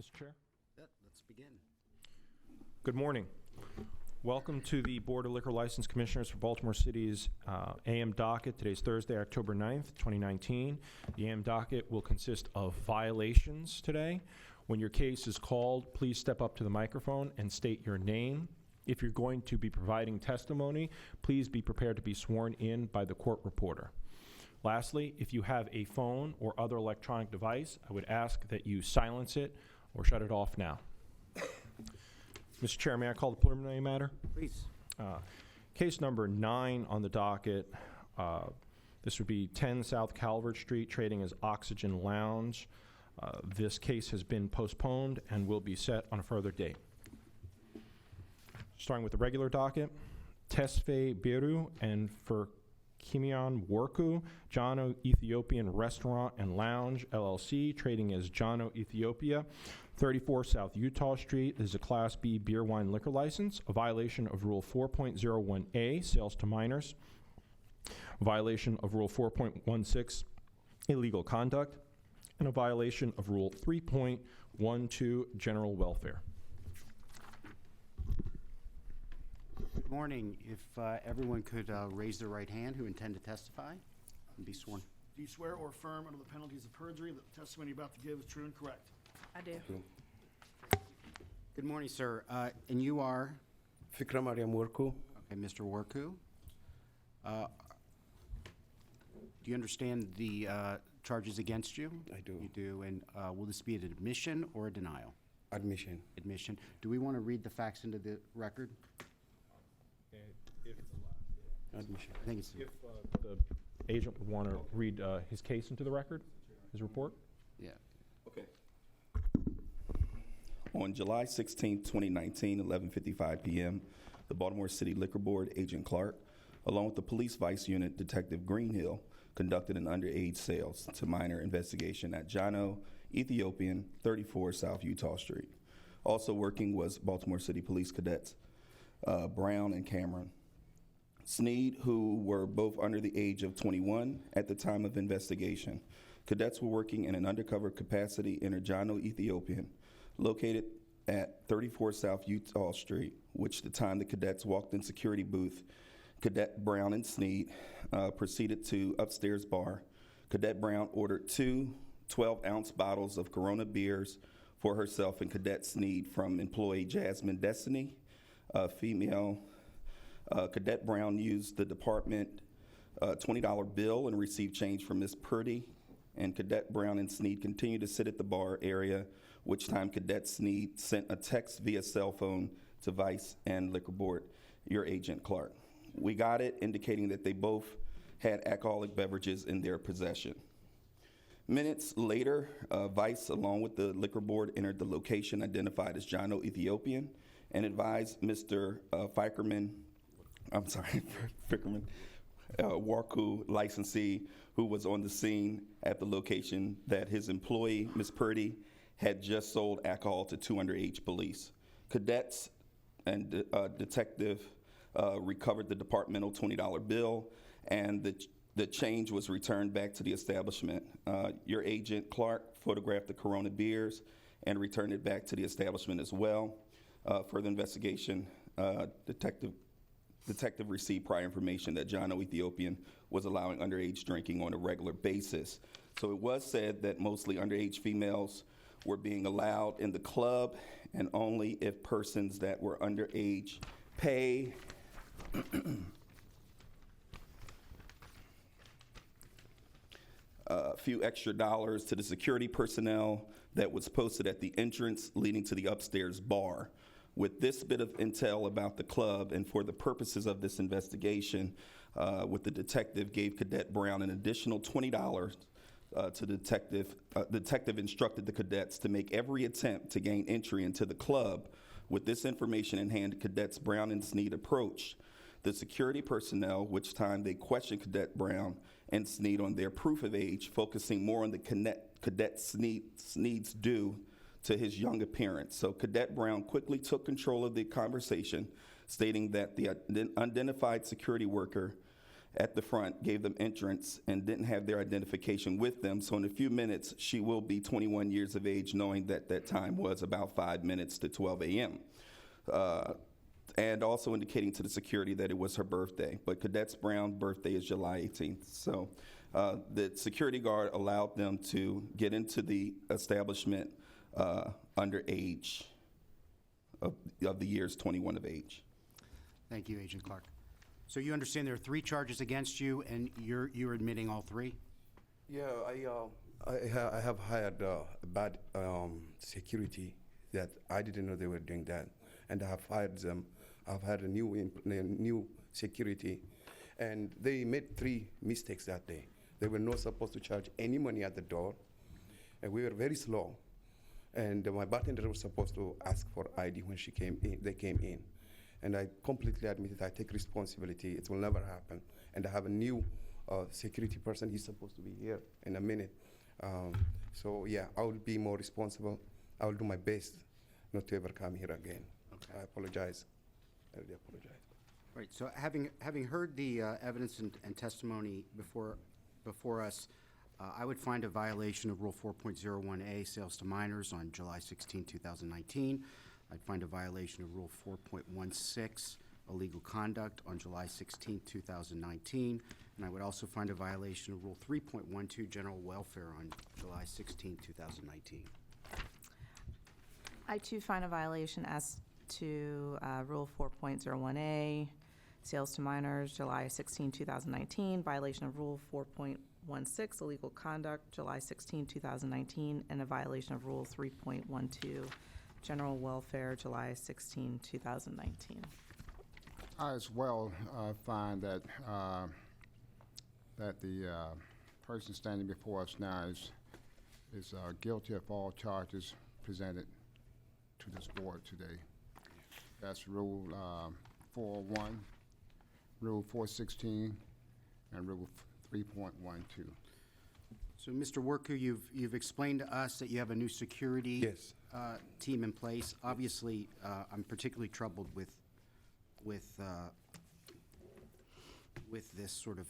Mr. Chair. Let's begin. Good morning. Welcome to the Board of Liquor License Commissioners for Baltimore City's AM docket. Today's Thursday, October 9th, 2019. The AM docket will consist of violations today. When your case is called, please step up to the microphone and state your name. If you're going to be providing testimony, please be prepared to be sworn in by the court reporter. Lastly, if you have a phone or other electronic device, I would ask that you silence it or shut it off now. Mr. Chair, may I call the preliminary matter? Please. Case number 9 on the docket. This would be 10 South Calvert Street, trading as Oxygen Lounge. This case has been postponed and will be set on a further date. Starting with the regular docket, Tesfaye Biru and Kimian Worku, Jano Ethiopian Restaurant and Lounge, LLC, trading as Jano Ethiopia, 34 South Utah Street. This is a Class B beer, wine, liquor license, a violation of Rule 4.01A, sales to minors, a violation of Rule 4.16, illegal conduct, and a violation of Rule 3.12, general welfare. Good morning. If everyone could raise their right hand who intend to testify and be sworn. Do you swear or affirm under the penalties of perjury that the testimony you're about to give is true and correct? I do. Good morning, sir. And you are? Fikra Mariam Worku. Okay, Mr. Worku. Do you understand the charges against you? I do. You do. And will this be an admission or a denial? Admission. Admission. Do we want to read the facts into the record? Admission. I think it's. If the agent would want to read his case into the record, his report? Yeah. Okay. On July 16, 2019, 11:55 p.m., the Baltimore City Liquor Board, Agent Clark, along with the Police Vice Unit Detective Greenhill, conducted an underage sales to minor investigation at Jano Ethiopian, 34 South Utah Street. Also working was Baltimore City Police Cadets Brown and Cameron Sneed, who were both under the age of 21 at the time of investigation. Cadets were working in an undercover capacity in Jano Ethiopian, located at 34 South Utah Street, which the time the cadets walked in security booth, Cadet Brown and Sneed proceeded to upstairs bar. Cadet Brown ordered 2 12-ounce bottles of Corona beers for herself and Cadet Sneed from employee Jasmine Destiny, female. Cadet Brown used the department $20 bill and received change from Miss Purdy, and Cadet Brown and Sneed continued to sit at the bar area, which time Cadet Sneed sent a text via cell phone to Vice and Liquor Board, your Agent Clark. We got it indicating that they both had alcoholic beverages in their possession. Minutes later, Vice, along with the Liquor Board, entered the location identified as Jano Ethiopian and advised Mr. Fickerman, Warku licensee, who was on the scene at the location, that his employee, Ms. Purdy, had just sold alcohol to 2 underage police. Cadets and detective recovered the departmental $20 bill, and the change was returned back to the establishment. Your Agent Clark photographed the Corona beers and returned it back to the establishment as well. Further investigation, Detective received prior information that Jano Ethiopian was allowing underage drinking on a regular basis. So it was said that mostly underage females were being allowed in the club, and only if persons that were underage pay a few extra dollars to the security personnel that was posted at the entrance leading to the upstairs bar. With this bit of intel about the club, and for the purposes of this investigation, with the detective gave Cadet Brown an additional $20 to the detective. Detective instructed the cadets to make every attempt to gain entry into the club. With this information in hand, Cadets Brown and Sneed approached the security personnel, which time they questioned Cadet Brown and Sneed on their proof of age, focusing more on the Cadet Sneed's due to his young appearance. So Cadet Brown quickly took control of the conversation, stating that the unidentified security worker at the front, gave them entrance, and didn't have their identification with them. So in a few minutes, she will be 21 years of age, knowing that that time was about 5 minutes to 12 a.m. And also indicating to the security that it was her birthday. But Cadets Brown's birthday is July 18th. So the security guard allowed them to get into the establishment under age of the years 21 of age. Thank you, Agent Clark. So you understand there are 3 charges against you, and you're admitting all 3? Yeah, I have hired bad security that I didn't know they were doing that, and I have hired them. I've had a new security, and they made 3 mistakes that day. They were not supposed to charge any money at the door, and we were very slow. And my bartender was supposed to ask for ID when she came in. They came in, and I completely admitted I take responsibility. It will never happen. And I have a new security person. He's supposed to be here in a minute. So yeah, I will be more responsible. I will do my best not to ever come here again. Okay. I apologize. I really apologize. Right, so having heard the evidence and testimony before us, I would find a violation of Rule 4.01A, sales to minors, on July 16, 2019. I'd find a violation of Rule 4.16, illegal conduct, on July 16, 2019. And I would also find a violation of Rule 3.12, general welfare, on July 16, 2019. I too find a violation as to Rule 4.01A, sales to minors, July 16, 2019, violation of Rule 4.16, illegal conduct, July 16, 2019, and a violation of Rule 3.12, general welfare, July 16, 2019. I as well find that the person standing before us now is guilty of all charges presented to this board today. That's Rule 401, Rule 416, and Rule 3.12. So, Mr. Worku, you've explained to us that you have a new security Yes. Team in place. Obviously, I'm particularly troubled with this sort of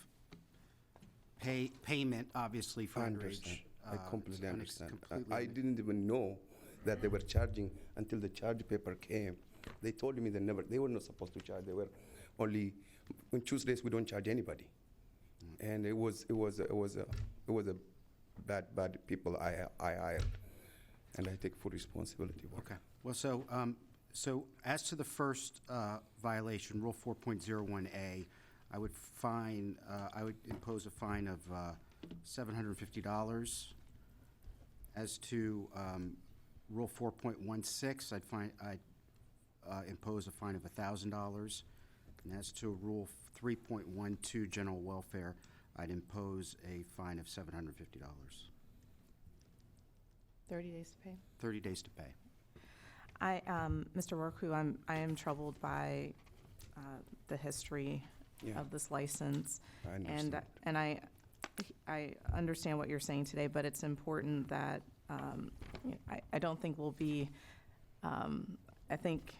payment, obviously, for I underage. understand. I completely it's understand. completely I didn't even know that they were charging until the charge paper came. They told me they were not supposed to charge. They were only on Tuesdays we don't charge anybody, and it was a bad people I hired, and I take full responsibility for it. Okay. Well, so as to the first violation, Rule 4.01A, I would impose a fine of $750. As to Rule 4.16, I'd impose a fine of $1,000. And as to Rule 3.12, general welfare, I'd impose a fine of $750. 30 days to pay. 30 days to pay. Mr. Worku, I am troubled by the history Yeah. of this license. I understand. And I understand what you're saying today, but it's important that, I don't think we'll be, I think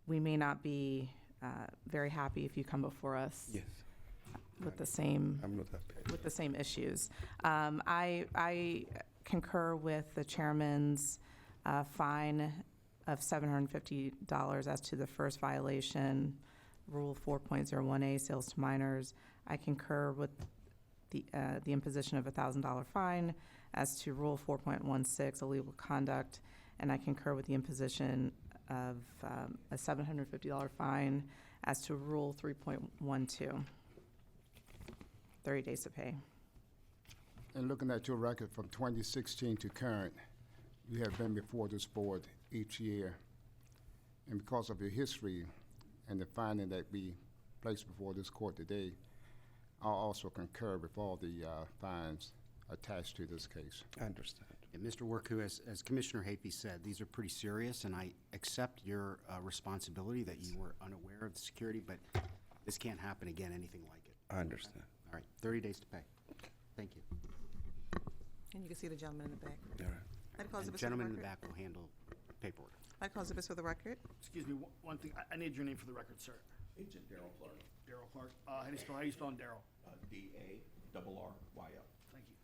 we may not be very happy if you come before us Yes, with the same I'm not happy. with the same issues. I concur with the chairman's fine of $750 as to the first violation, Rule 4.01A, sales to minors. I concur with the imposition of a $1,000 fine as to Rule 4.16, illegal conduct, and I concur with the imposition of a $750 fine as to Rule 3.12. 30 days to pay. And looking at your record from 2016 to current, you have been before this board each year. And because of your history and the finding that we placed before this court today, I'll also concur with all the fines attached to this case. I understand. And Mr. Worku, as Commissioner Hapey said, these are pretty serious, and I accept your responsibility that you were unaware of the security, but this can't happen again, anything like it. I understand. All right, 30 days to pay. Thank you. And you can see the gentleman in the back. All right. I'd call And Zippers for the gentleman in the record. back will handle paperwork. I'd call Zippers for the record. Excuse me, one thing, I need your name for the record, sir. Agent Daryl Clark. Daryl Clark. How do you spell Daryl? D-A-R-R-Y-L. Thank you.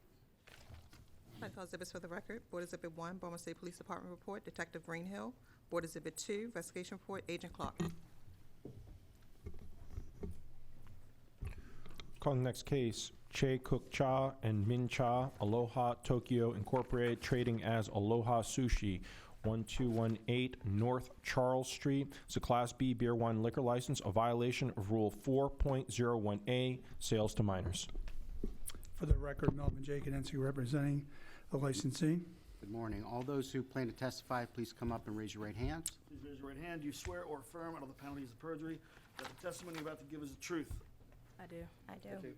I'd call exhibits for the record. Board Exhibit 1, Baltimore City Police Department report, Detective Greenhill. Board Exhibit 2, investigation report, Agent Clark. Calling the next case, Che Cook Cha and Min Cha, Aloha Tokyo Incorporated, trading as Aloha Sushi, 1218 North Charles Street. It's a Class B beer, wine, liquor license, a violation of Rule 4.01A, sales to minors. For the record, Melvin J. Cadensky representing the licensee. Good morning. All those who plan to testify, please come up and raise your right hands. Please raise your right hand. Do you swear or affirm under the penalties of perjury that the testimony you're about to give is the truth? I do. I do. Thank you.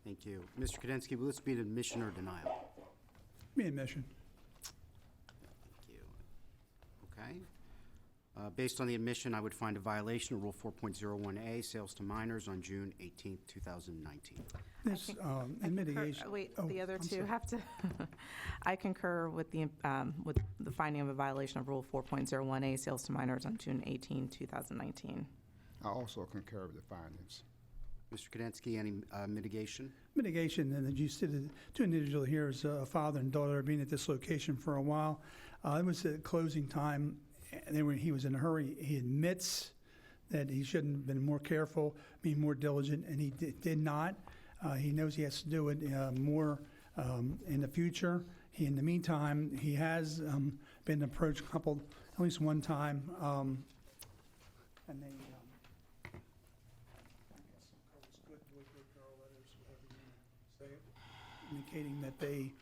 Thank you. Mr. Kadensky, will this be an admission or denial? Me admission. Thank you. Okay. Based on the admission, I would find a violation of Rule 4.01A, sales to minors on June 18th, 2019. This, think- in mitigation. Wait, oh, the other I'm two sorry. have to, I concur with the finding of a violation of Rule 4.01A, sales to minors on June 18, 2019. I also concur with the findings. Mr. Kadensky, any mitigation? Mitigation, and that you see the two individuals here is a father and daughter being at this location for a while. It was at closing time, and he was in a hurry. He admits that he shouldn't have been more careful, be more diligent, and he did not. He knows he has to do it more in the future. In the meantime, he has been approached at least one time, and they. Indicating that they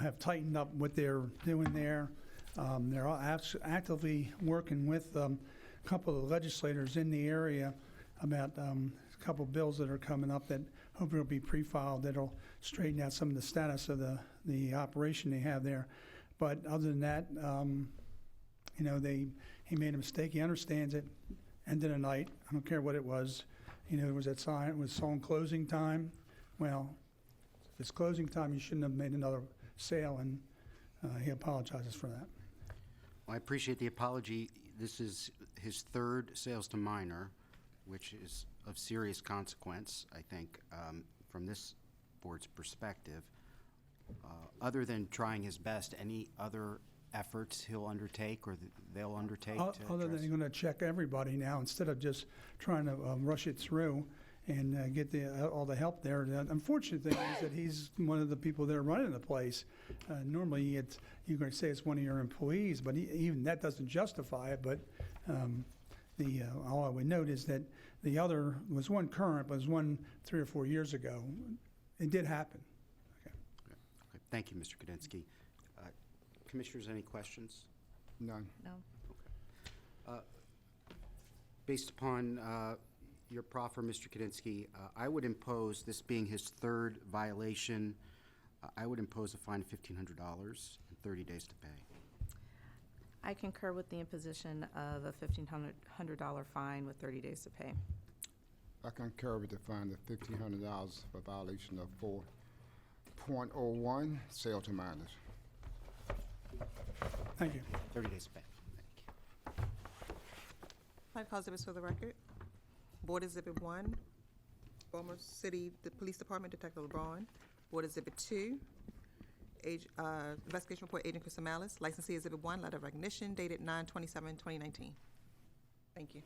have tightened up what they're doing there. They're all actively working with a couple of legislators in the area about a couple of bills that are coming up that hopefully will be pre-filed that'll straighten out some of the status of the operation they have there. But other than that, you know, he made a mistake. He understands it. End of the night. I don't care what it was. You know, it was at sign. It was song closing time. Well, if it's closing time, you shouldn't have made another sale, and he apologizes for that. Well, I appreciate the apology. This is his third sales to minor, which is of serious consequence, I think, from this board's perspective. Other than trying his best, any other efforts he'll undertake or they'll undertake to Other than address? you're going to check everybody now instead of just trying to rush it through and get all the help there. The unfortunate thing is that he's one of the people that are running the place. Normally, you're going to say it's one of your employees, but even that doesn't justify it. But all I would note is that the other was one current, but was one 3 or 4 years ago. It did happen. Okay. Thank you, Mr. Kadensky. Commissioners, any questions? None. No. Based upon your proffer, Mr. Kadensky, I would impose, this being his third violation, I would impose a fine of $1,500 and 30 days to pay. I concur with the imposition of a $1,500 fine with 30 days to pay. I concur with the fine of $1,500 for violation of 4.01, sale to minors. Thank you. 30 days to pay. Thank you. I'd call exhibits for the record. Board Exhibit 1, Baltimore City, the Police Department, Detective LeBron. Board Exhibit 2, investigation report, Agent Chris Malice. Licensee Exhibit 1, letter of recognition dated 9/27/2019. Thank you.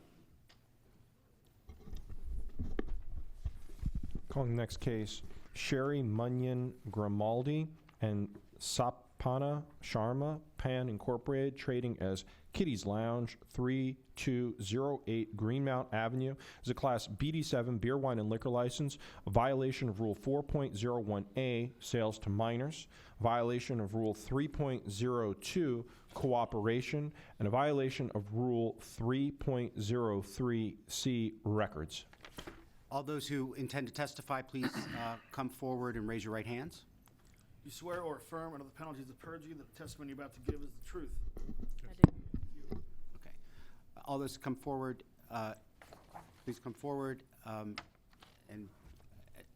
Calling the next case, Sherry Munyon Grimaldi and Sapana Sharma Pan Incorporated, trading as Kitty's Lounge, 3208 Greenmount Avenue. Is a Class BD7 beer, wine, and liquor license. A violation of Rule 4.01A, sales to minors. Violation of Rule 3.02, cooperation. And a violation of Rule 3.03C, records. All those who intend to testify, please come forward and raise your right hands. You swear or affirm under the penalties of perjury that the testimony you're about to give is the truth? I do. Okay. All those who come forward, please come forward. And,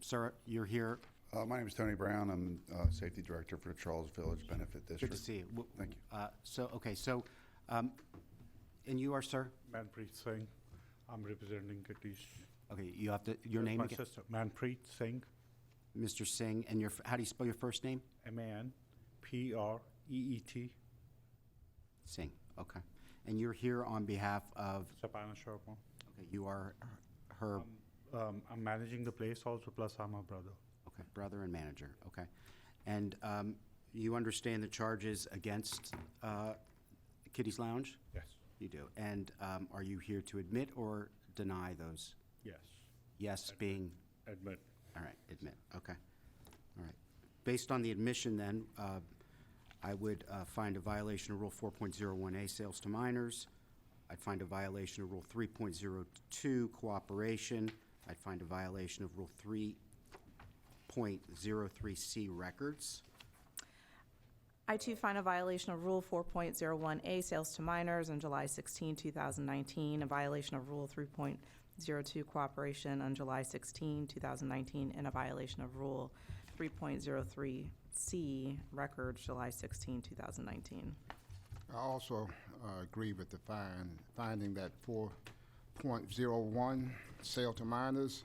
sir, you're here. My name is Tony Brown. I'm Safety Director for the Charles Village Benefit District. Good to see you. Thank you. And you are, sir? Manpreet Singh. I'm representing Kitty's. Okay, you have to, your name My again? sister, Manpreet Singh, Mr. Singh, and your, how do you spell your first name? MANPREET, Singh, okay. And you're here on behalf of, Sapana Sharma. okay, you are her, I'm managing the place also, plus I'm a brother. okay, brother and manager, okay. And you understand the charges against Kitty's Lounge? Yes, You do. And are you here to admit or deny those? yes, Yes being, admit. all right, admit, okay. All right. Based on the admission then, I would find a violation of Rule 4.01A, sales to minors. I'd find a violation of Rule 3.02, cooperation. I'd find a violation of Rule 3.03C, records. I too find a violation of Rule 4.01A, sales to minors on July 16, 2019, a violation of Rule 3.02, cooperation on July 16, 2019, and a violation of Rule 3.03C, records July 16, 2019. I also agree with the finding that 4.01, sale to minors,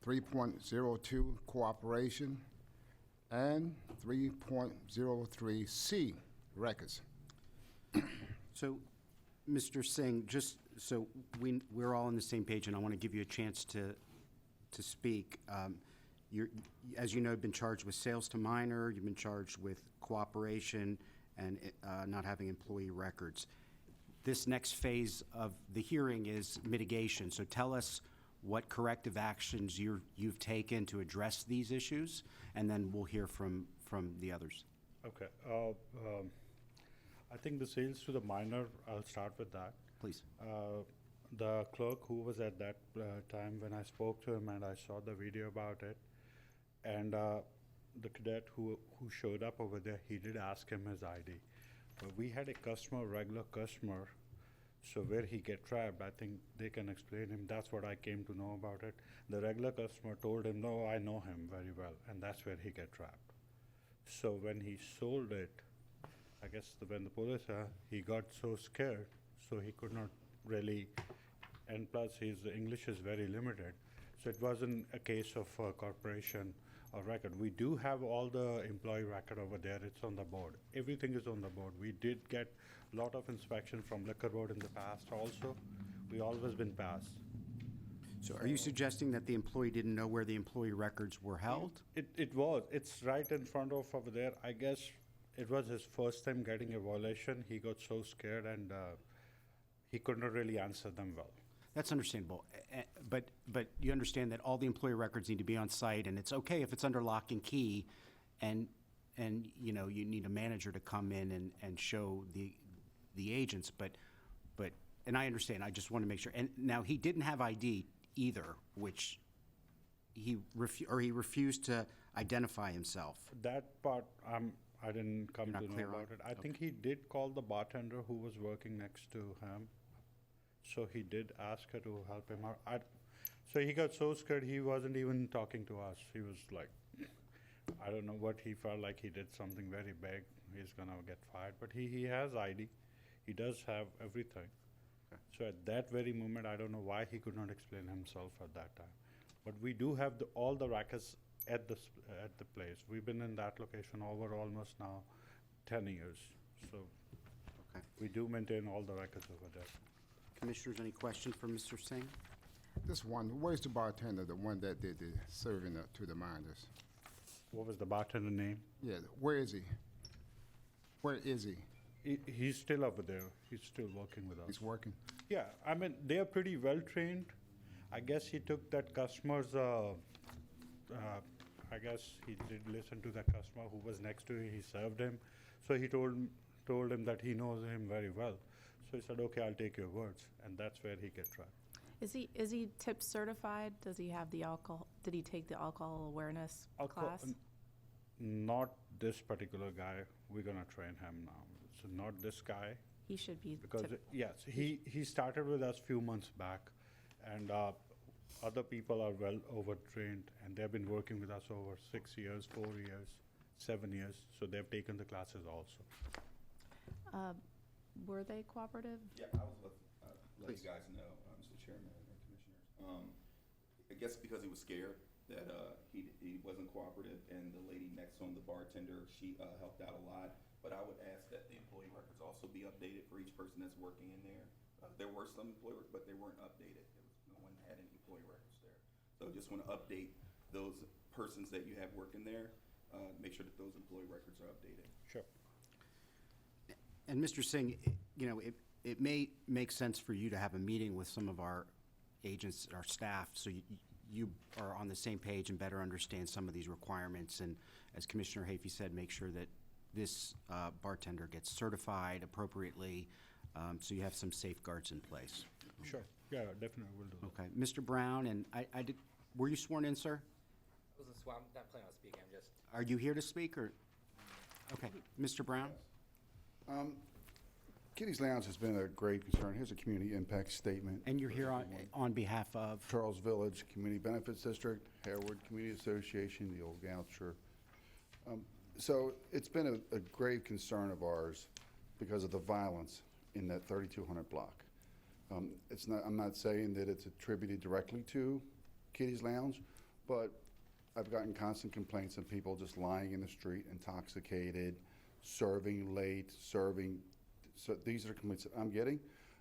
3.02, cooperation, and 3.03C, records. So, Mr. Singh, just so we're all on the same page, and I want to give you a chance to speak. You're, as you know, been charged with sales to minor, you've been charged with cooperation and not having employee records. This next phase of the hearing is mitigation, so tell us what corrective actions you've taken to address these issues, and then we'll hear from the others. Okay, I think the sales to the minor, I'll start with that. Please. The clerk who was at that time when I spoke to him and I saw the video about it, and the cadet who showed up over there, he did ask him his ID. But we had a customer, regular customer, so where he get trapped, I think they can explain him. That's what I came to know about it. The regular customer told him, no, I know him very well, and that's where he get trapped. So when he sold it, I guess when the police, he got so scared, so he could not really, and plus his English is very limited. So it wasn't a case of corporation or record. We do have all the employee record over there. It's on the board. Everything is on the board. We did get a lot of inspection from liquor board in the past also. We always been passed. So are you suggesting that the employee didn't know where the employee records were held? It was. It's right in front of over there. I guess it was his first time getting a violation. He got so scared and he could not really answer them well. That's understandable, but you understand that all the employee records need to be on site, and it's okay if it's under lock and key, and you know, you need a manager to come in and show the agents, but, and I understand, I just want to make sure. And now, he didn't have ID either, which he refused to identify himself. That part, I didn't come You're to not know clear on? about it. I think he did call the bartender who was working next to him. So he did ask her to help him out. So he got so scared, he wasn't even talking to us. He was like, I don't know what he felt like. He did something very big. He's gonna get fired. But he has ID. He does have everything. Okay. So at that very moment, I don't know why he could not explain himself at that time. But we do have all the records at the place. We've been in that location over almost now 10 years. So Okay. we do maintain all the records over there. Commissioners, any questions for Mr. Singh? This one, where's the bartender, the one that did the serving to the minors? What was the bartender name? Yeah, where is he? Where is he? He's still over there. He's still working with us. He's working? Yeah, I mean, they are pretty well trained. I guess he took that customer's, I guess he did listen to that customer who was next to him. He served him. So he told him that he knows him very well. So he said, okay, I'll take your words. And that's where he get trapped. Is he tip certified? Does he have the alcohol, did he take the alcohol awareness class? Not this particular guy. We're gonna train him now. So not this guy. He should be Because, tip, yes, he started with us few months back. And other people are well overtrained. And they've been working with us over 6 years, 4 years, 7 years. So they've taken the classes also. were they cooperative? Yeah, I was let Please. you guys know, Mr. Chairman and Commissioners. I guess because he was scared that he wasn't cooperative, and the lady next to him, the bartender, she helped out a lot. But I would ask that the employee records also be updated for each person that's working in there. There were some employee records, but they weren't updated. No one had any employee records there. So just want to update those persons that you have working there. Make sure that those employee records are updated. Sure. And Mr. Singh, it may make sense for you to have a meeting with some of our agents, our staff, so you are on the same page and better understand some of these requirements. And as Commissioner Hafey said, make sure that this bartender gets certified appropriately, so you have some safeguards in place. Sure. Yeah, definitely will do that. Okay, Mr. Brown, and I did, were you sworn in, sir? I'm not planning on speaking, I'm just. Are you here to speak, or? Okay, Mr. Brown? Kitty's Lounge has been a great concern. Here's a community impact statement. And you're here on behalf of? Charles Village Community Benefits District, Harewood Community Association, the old Goucher. So it's been a grave concern of ours because of the violence in that 3200 block. I'm not saying that it's attributed directly to Kitty's Lounge, but I've gotten constant complaints of people just lying in the street, intoxicated, serving late, serving. So these are complaints that I'm getting.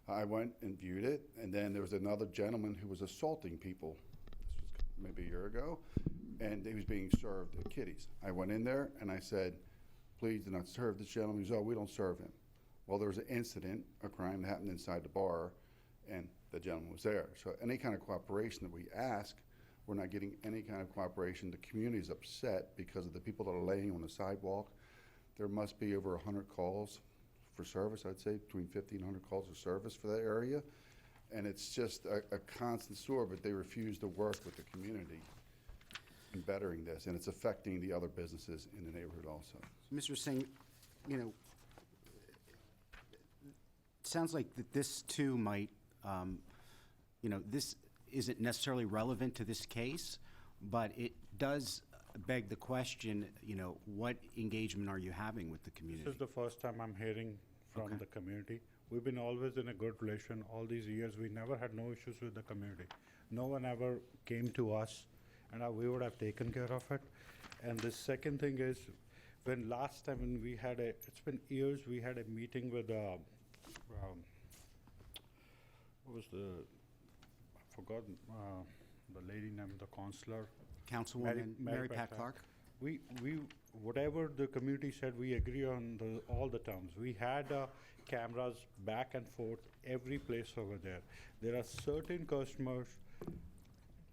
I went and viewed it, and then there was another gentleman who was assaulting people. This was maybe a year ago, and he was being served at Kitty's. I went in there and I said, please do not serve this gentleman. He goes, oh, we don't serve him. Well, there was an incident, a crime that happened inside the bar, and the gentleman was there. So any kind of cooperation that we ask, we're not getting any kind of cooperation. The community is upset because of the people that are laying on the sidewalk. There must be over 100 calls for service, I'd say between 50 and 100 calls for service for that area. And it's just a constant sore, but they refuse to work with the community in bettering this, and it's affecting the other businesses in the neighborhood also. Mr. Singh, it sounds like that this too might, this isn't necessarily relevant to this case, but it does beg the question, what engagement are you having with the community? This is the first time I'm hearing from the community. We've been always in a good relation all these years. We never had no issues with the community. No one ever came to us, and we would have taken care of it. And the second thing is, when last time when we had it's been years, we had a meeting with, what was I forgot the lady named the counselor. Councilwoman Mary Pat Clark? We whatever the community said, we agree on all the terms. We had cameras back and forth every place over there. There are certain customers,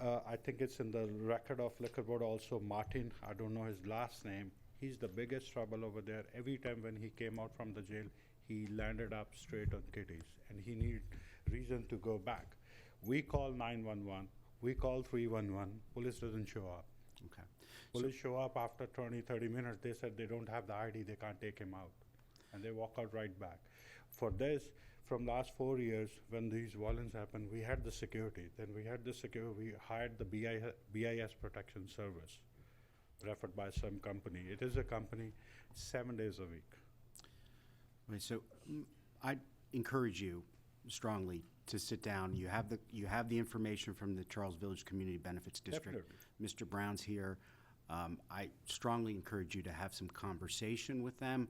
I think it's in the record of liquor board also, Martin, I don't know his last name. He's the biggest trouble over there. Every time when he came out from the jail, he landed up straight on Kitty's, and he needed reason to go back. We call 911, we call 311, police doesn't show up. Okay. Police show up after 20, 30 minutes. They said they don't have the ID, they can't take him out. And they walk out right back. For this, from last 4 years, when these violence happened, we had the security. Then we had the security, we hired the BIS protection service, referred by some company. It is a company 7 days a week. Okay, so I encourage you strongly to sit down. You have the information from the Charles Village Community Benefits District. Definitely. Mr. Brown's here. I strongly encourage you to have some conversation with them.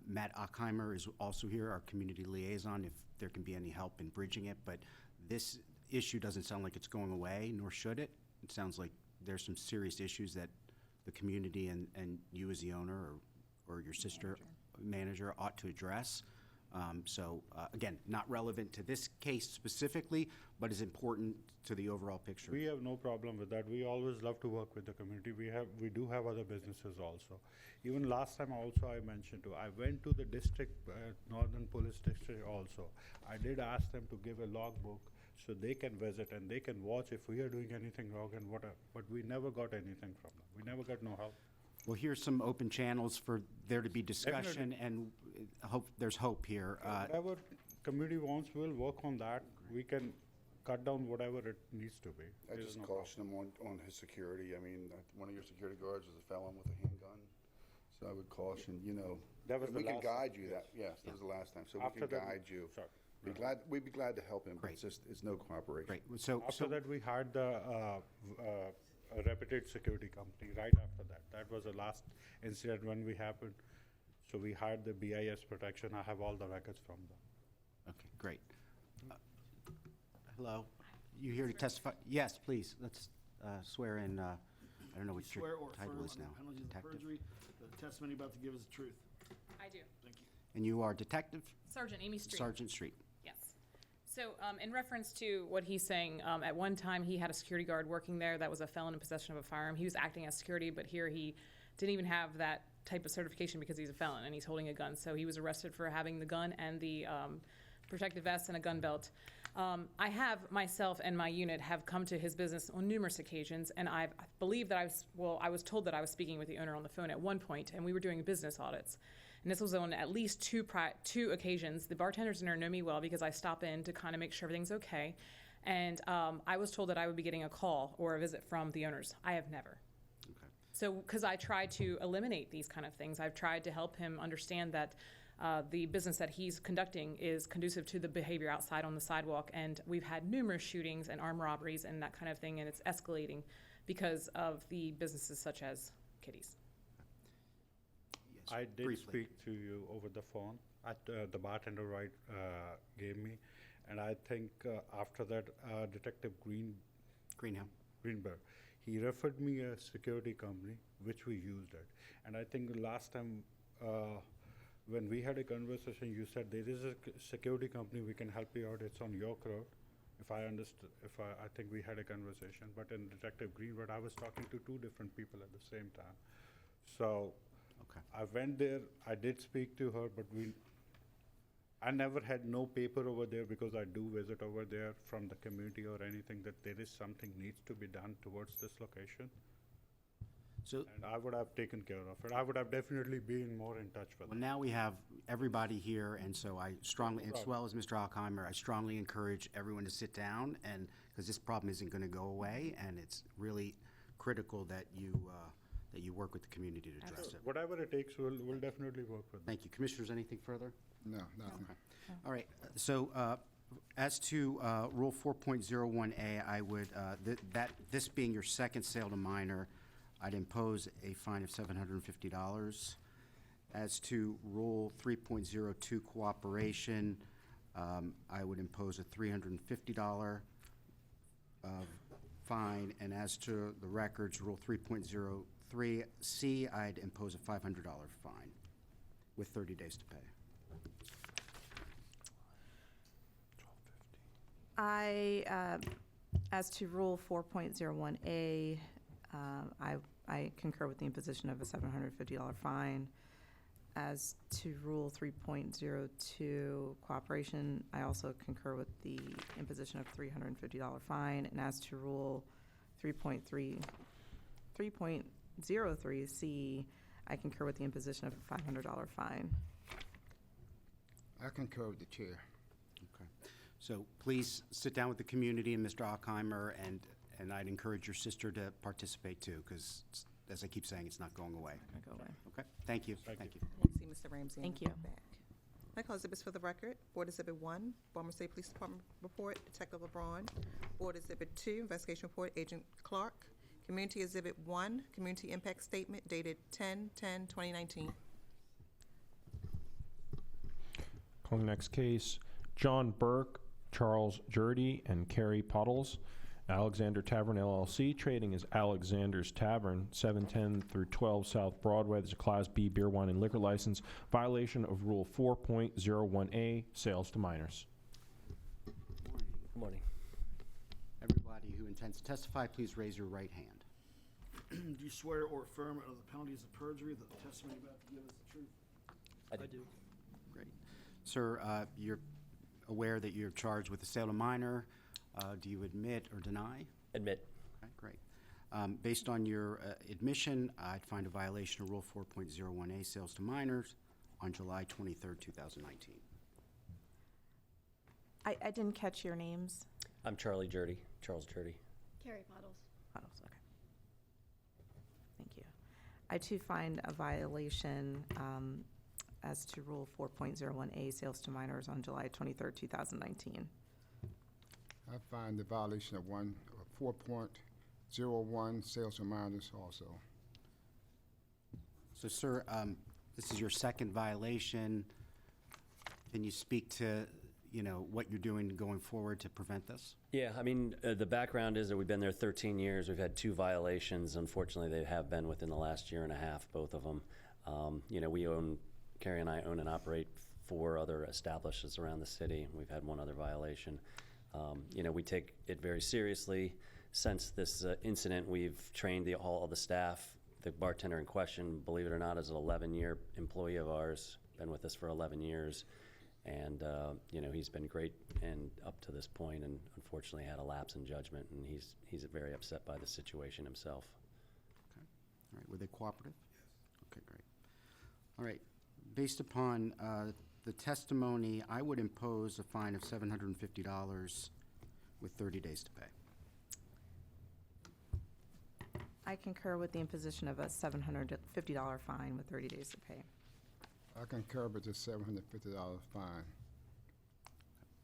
Matt Ockheimer is also here, our community liaison, if there can be any help in bridging it. But this issue doesn't sound like it's going away, nor should it. It sounds like there's some serious issues that the community and you as the owner or your sister manager ought to address. Again, not relevant to this case specifically, but is important to the overall picture. We have no problem with that. We always love to work with the community. We do have other businesses also. Even last time also I mentioned too, I went to the district, Northern Police District also. I did ask them to give a logbook so they can visit and they can watch if we are doing anything wrong and whatever. But we never got anything from them. We never got no help. Well, here's some open channels for there to be discussion, and there's hope here. Whatever community wants, we'll work on that. We can cut down whatever it needs to be. I just caution him on his security. I mean, one of your security guards was a felon with a handgun. So I would caution, That was we the can last guide time, you yes. that, yes, that was the last time. So After we can that, guide you. sorry. We'd be glad to help him, but Great. it's no cooperation. Great. So, After so that, we hired the a reputed security company right after that. That was the last incident when we happened. So we hired the BIS protection. I have all the records from them. okay, great. Hello, you here to testify? Yes, please, let's swear in, I don't know Do you what swear your or affirm title is under now. the penalties of Detective. perjury that the testimony you're about to give is the truth? I do. Thank you. And you are Detective Sergeant Amy Street. Sergeant Street. Yes. So, in reference to what he's saying, at one time he had a security guard working there that was a felon in possession of a firearm. He was acting as security, but here he didn't even have that type of certification because he's a felon and he's holding a gun. So he was arrested for having the gun and the protective vest and a gun belt. I have myself and my unit have come to his business on numerous occasions, and I believe that I was told that I was speaking with the owner on the phone at one point, and we were doing business audits. And this was on at least two occasions. The bartenders in there know me well because I stop in to kind of make sure everything's okay. And I was told that I would be getting a call or a visit from the owners. I have never. Okay. So, because I try to eliminate these kind of things, I've tried to help him understand that the business that he's conducting is conducive to the behavior outside on the sidewalk. And we've had numerous shootings and armed robberies and that kind of thing, and it's escalating because of the businesses such as Kitty's. Yes, I did briefly. speak to you over the phone. The bartender gave me, and I think after that, Detective Greenberg, he referred me a security company which we used it. And I think last time when we had a conversation, you said there is a security company we can help you out. It's on York Road. If I understood, I think we had a conversation. But in Detective Greenberg, I was talking to two different people at the same time. So. Okay. I went there, I did speak to her, but I never had no paper over there because I do visit over there from the community or anything that there is something needs to be done towards this location. So, And I would have taken care of it. I would have definitely been more in touch with well, them. now we have everybody here, and so I strongly, as well as Mr. Alkheimer, I strongly encourage everyone to sit down, and, because this problem isn't going to go away, and it's really critical that you work with the community to address it. Whatever it takes, we'll definitely work with them. Thank you. Commissioners, anything further? No, nothing. All right, so as to Rule 4.01A, I would, this being your second sale to minor, I'd impose a fine of $750. As to Rule 3.02 cooperation, I would impose a $350 fine, and as to the records, Rule 3.03C, I'd impose a $500 fine with 30 days to pay. As to Rule 4.01A, I concur with the imposition of a $750 fine. As to Rule 3.02 cooperation, I also concur with the imposition of $350 fine. And as to Rule 3.03C, I concur with the imposition of a $500 fine. I concur with the chair. Okay. So please sit down with the community and Mr. Alkheimer, and I'd encourage your sister to participate too, because as I keep saying, it's not going away. Go away. Okay, thank you. Thank you. See Mr. Ramsey. in Thank the you. back. I call exhibits for the record. Board Exhibit 1, Baltimore State Police Department report, Detective LeBron. Board Exhibit 2, investigation report, Agent Clark. Community Exhibit 1, community impact statement dated 10/10/2019. Calling next case, John Burke, Charles Jurdy, and Carrie Pottles, Alexander Tavern LLC, trading as Alexander's Tavern, 710 through 12 South Broadway. There's a Class B beer, wine, and liquor license. Violation of Rule 4.01A, sales to minors. Good morning. Everybody who intends to testify, please raise your right hand. Do you swear or affirm under the penalties of perjury that the testimony you're about to give is the truth? I do. Great. Sir, you're aware that you're charged with a sale to minor. Do you admit or deny? Admit. Okay, great. Based on your admission, I'd find a violation of Rule 4.01A, sales to minors, on July 23rd, 2019. I didn't catch your names. I'm Charlie Jurdy, Charles Jurdy. Carrie Pottles. Puddles, okay. Thank you. I too find a violation as to Rule 4.01A, sales to minors on July 23rd, 2019. I find the violation of 4.01, sales to minors also. So, sir, this is your second violation. Can you speak to, what you're doing going forward to prevent this? Yeah, I mean, the background is that we've been there 13 years. We've had 2 violations. Unfortunately, they have been within the last year and a half, both of them. Carrie and I own and operate 4 other establishments around the city. We've had 1 other violation. We take it very seriously. Since this incident, we've trained all the staff. The bartender in question, believe it or not, is an 11-year employee of ours, been with us for 11 years. And, he's been great and up to this point, and unfortunately had a lapse in judgment, and he's very upset by the situation himself. Okay. All right, were they cooperative? Yes. Okay, great. All right, based upon the testimony, I would impose a fine of $750 with 30 days to pay. I concur with the imposition of a $750 fine with 30 days to pay. I concur with the $750 fine.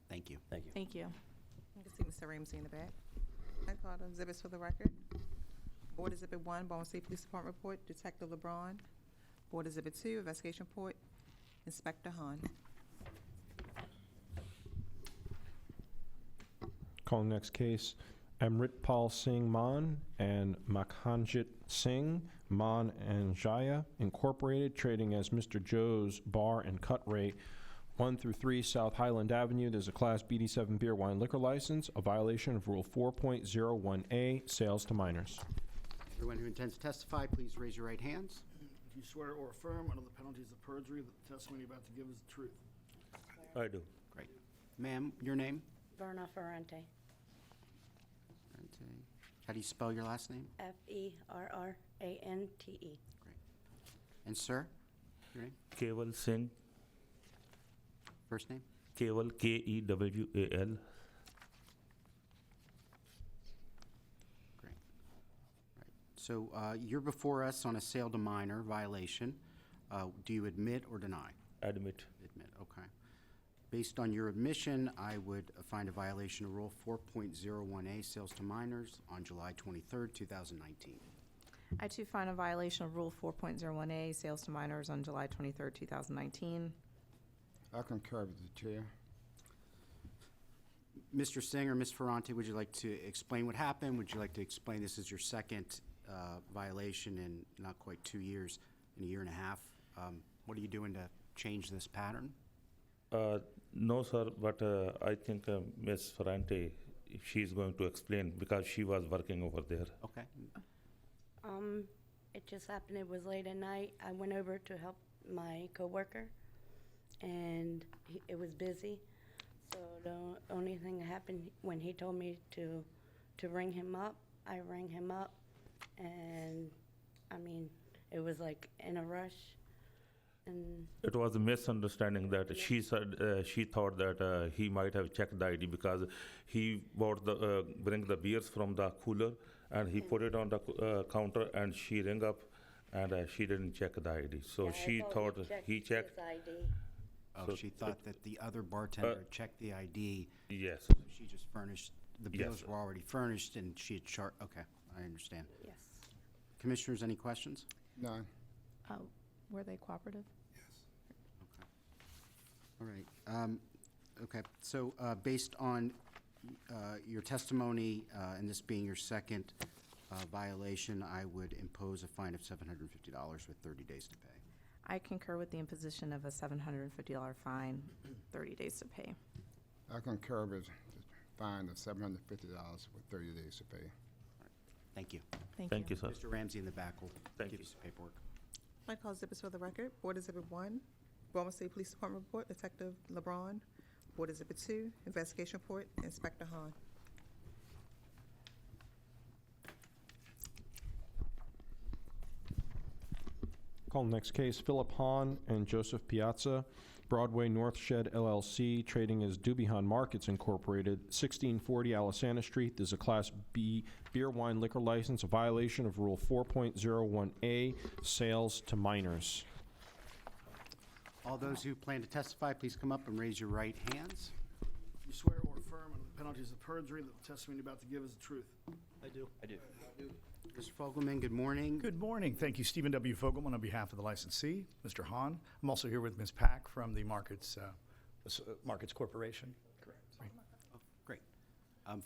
Thank you. Thank you. Thank you. You can see Mr. Ramsey in the back. I call the exhibits for the record. Board Exhibit 1, Baltimore City Police Department report, Detective LeBron. Board Exhibit 2, investigation report, Inspector Hahn. Calling next case, Amritpal Singh Maan and Makhanjit Singh Maan and Jaya Incorporated, trading as Mr. Joe's Bar and Cut Rate, 1 through 3 South Highland Avenue. There's a Class BD7 beer wine liquor license, a violation of Rule 4.01A, sales to minors. Everyone who intends to testify, please raise your right hands. Do you swear or affirm under the penalties of perjury that the testimony you're about to give is the truth? I do. Great. Ma'am, your name? Verna Ferrante, How do you spell your last name? Ferrrante. Great. And sir, your name? Keval Singh, First name? Keval, Kewal. Great. Right. So you're before us on a sale to minor violation. Do you admit or deny? Admit. Admit, okay. Based on your admission, I would find a violation of Rule 4.01A, sales to minors, on July 23rd, 2019. I too find a violation of Rule 4.01A, sales to minors on July 23rd, 2019. I concur with the chair. Mr. Singh or Ms. Ferrante, would you like to explain what happened? Would you like to explain this is your second violation in not quite 2 years, in a year and a half? What are you doing to change this pattern? No, sir, but I think Ms. Ferrante, if she's going to explain, because she was working over there. Okay. It just happened, it was late at night. I went over to help my coworker, and it was busy. So the only thing that happened when he told me to ring him up, I rang him up, and I mean, it was like in a rush. And It was a misunderstanding that she said she thought that he might have checked the ID because he brought bring the beers from the cooler and he put it on the counter, and she rang up and she didn't check the ID. So yeah, I she thought he checked. his ID. Oh, So she thought that the other bartender checked the ID. Yes. She just furnished, the Yes, bills sir. were already furnished, and she had okay, I understand. Yes. Commissioners, any questions? None. Were they cooperative? All right. Okay, so based on your testimony and this being your second violation, I would impose a fine of $750 with 30 days to pay. I concur with the imposition of a $750 fine, 30 days to pay. I concur with the fine of $750 with 30 days to pay. Thank you. Thank you, sir. Mr. Ramsey in the back will Thank give you. you some paperwork. I call exhibits for the record. Board Exhibit 1, Baltimore City Police Department report, Detective LeBron. Board Exhibit 2, investigation report, Inspector Hahn. Call next case, Philip Hahn and Joseph Piazza, Broadway North Shed LLC, trading as Dubihan Markets Incorporated, 1640 Alisana Street. There's a Class B beer wine liquor license, a violation of Rule 4.01A, sales to minors. All those who plan to testify, please come up and raise your right hands. Do you swear or affirm under the penalties of perjury that the testimony you're about to give is the truth? I do. Mr. Fogelman, good morning. Good morning. Thank you, Stephen W. Fogelman, on behalf of the licensee, Mr. Hahn. I'm also here with Ms. Pack from the Markets Corporation. Correct. Great.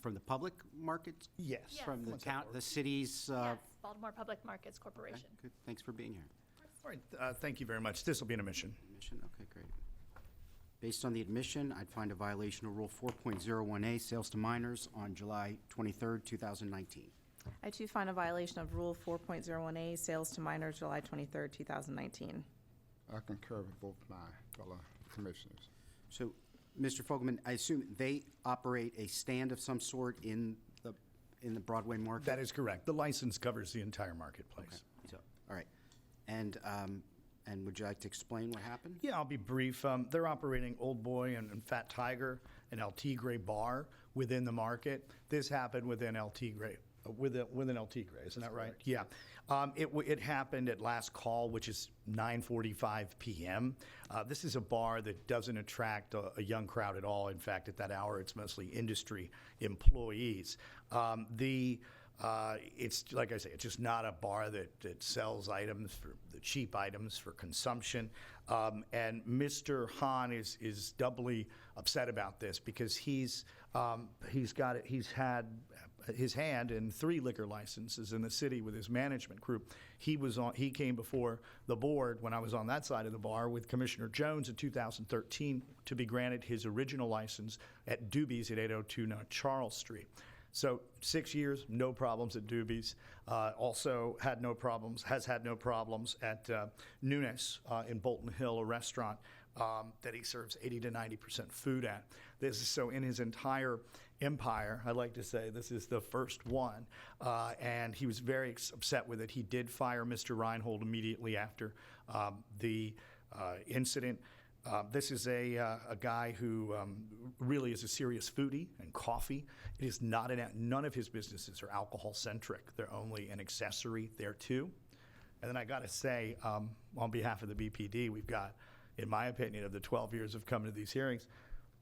From the public markets? Yes. From the town, the city's? Yes, Baltimore Public Markets Corporation. Good. Thanks for being here. All right, thank you very much. This will be an admission. Admission, okay, great. Based on the admission, I'd find a violation of Rule 4.01A, sales to minors, on July 23rd, 2019. I too find a violation of Rule 4.01A, sales to minors, July 23rd, 2019. I concur with both my fellow commissioners. So, Mr. Fogelman, I assume they operate a stand of some sort in the Broadway market? That is correct. The license covers the entire marketplace. Okay. So, all right. And would you like to explain what happened? Yeah, I'll be brief. They're operating Old Boy and Fat Tiger, an LT Gray bar within the market. This happened within LT Gray. Within LT Gray, isn't that right? Yeah. It happened at last call, which is 9:45 p.m. This is a bar that doesn't attract a young crowd at all. In fact, at that hour, it's mostly industry employees. It's like I say, it's just not a bar that sells items for the cheap items for consumption. And Mr. Hahn is doubly upset about this because he's had his hand in 3 liquor licenses in the city with his management group. He came before the board when I was on that side of the bar with Commissioner Jones in 2013 to be granted his original license at Doobie's at 802 North Charles Street. So 6 years, no problems at Doobie's. Also has had no problems at Nunes in Bolton Hill, a restaurant that he serves 80 to 90% food at. This is so in his entire empire, I like to say this is the first one, and he was very upset with it. He did fire Mr. Reinhold immediately after the incident. This is a guy who really is a serious foodie and coffee. It is not none of his businesses are alcohol-centric. They're only an accessory there too. And then I got to say, on behalf of the BPD, we've got, in my opinion, of the 12 years of coming to these hearings,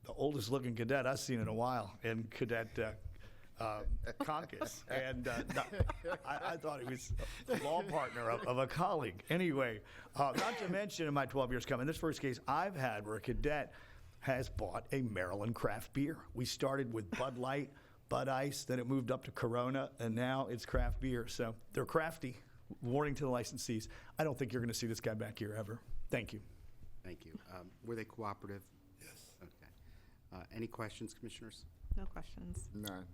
the oldest-looking cadet I've seen in a while, in Cadet Conkis. And I thought he was a law partner of a colleague. Anyway, not to mention in my 12 years coming, this first case I've had where a cadet has bought a Maryland craft beer. We started with Bud Light, Bud Ice, then it moved up to Corona, and now it's craft beer. So they're crafty. Warning to the licensees, I don't think you're going to see this guy back here ever. Thank you. Thank you. Were they cooperative? Yes. Okay. Any questions, commissioners? No questions. None.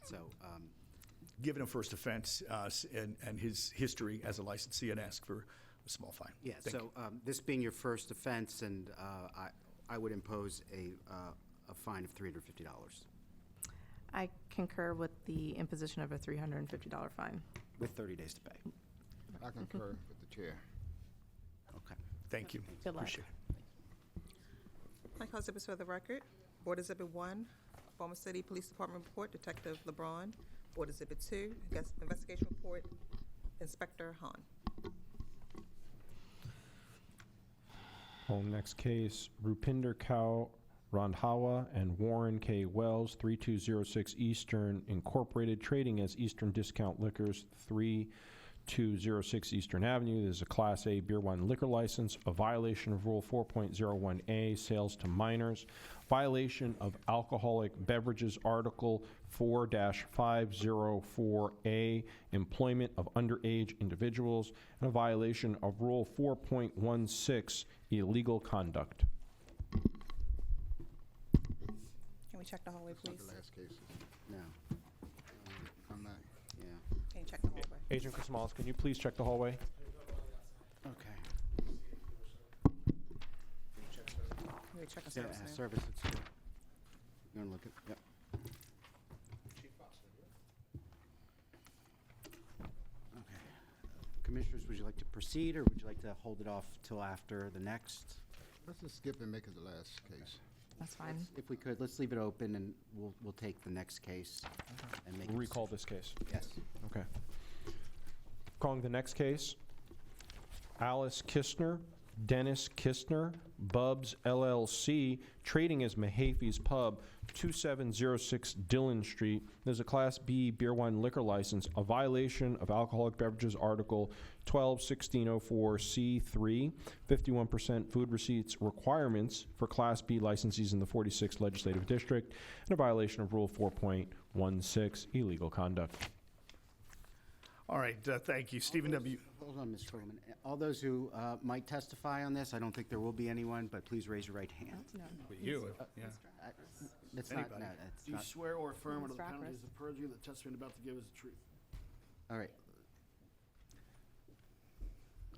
So, Given a first offense and his history as a licensee, I'd ask for a small fine. yeah, Thank so this being your first offense, and I would impose a fine of $350. I concur with the imposition of a $350 fine. With 30 days to pay. I concur with the chair. Okay. Thank you. Good luck. Appreciate it. My call exhibits for the record. Board Exhibit 1, Baltimore City Police Department Report, Detective LeBron. Board Exhibit 2, Investigation Report, Inspector Hahn. Next case, Rupinder Kaur Randhawa and Warren K. Wells, 3206 Eastern Incorporated, trading as Eastern Discount Liquors, 3206 Eastern Avenue. This is a Class A beer wine liquor license, a violation of Rule 4.01A, sales to minors, violation of Alcoholic Beverages Article 4-504A, employment of underage individuals, and a violation of Rule 4.16, illegal conduct. Can we check the hallway, Not please? the last cases. No. Come back. Yeah. Can you check the hallway? Agent Chrysomalis, can you please check the hallway? Okay. Can we check the Yeah, service now? service, it's, you want to look at, yep. Okay. Commissioners, would you like to proceed, or would you like to hold it off till after the next? Let's just skip and make it the last case. That's fine. If we could, let's leave it open, and we'll take the next case and make. Recall this case. Yes. Okay. Calling the next case, Alice Kistner Dennis Kistner, Bubs LLC, trading as Mahaffey's Pub, 2706 Dillon Street. There's a Class B beer, wine, liquor license, a violation of Alcoholic Beverages Article 12-1604C3, 51% food receipts requirements for Class B licensees in the 46th Legislative District, and a violation of Rule 4.16, illegal conduct. All right, thank you. Stephen W. Hold on, Mr. Fogelman. All those who might testify on this, I don't think there will be anyone, but please raise your right hand. You, yeah. That's not, Anybody. no, that's Do you not. swear or affirm under the Mr. penalties Akras? of perjury that the testimony about to give is the truth? All right.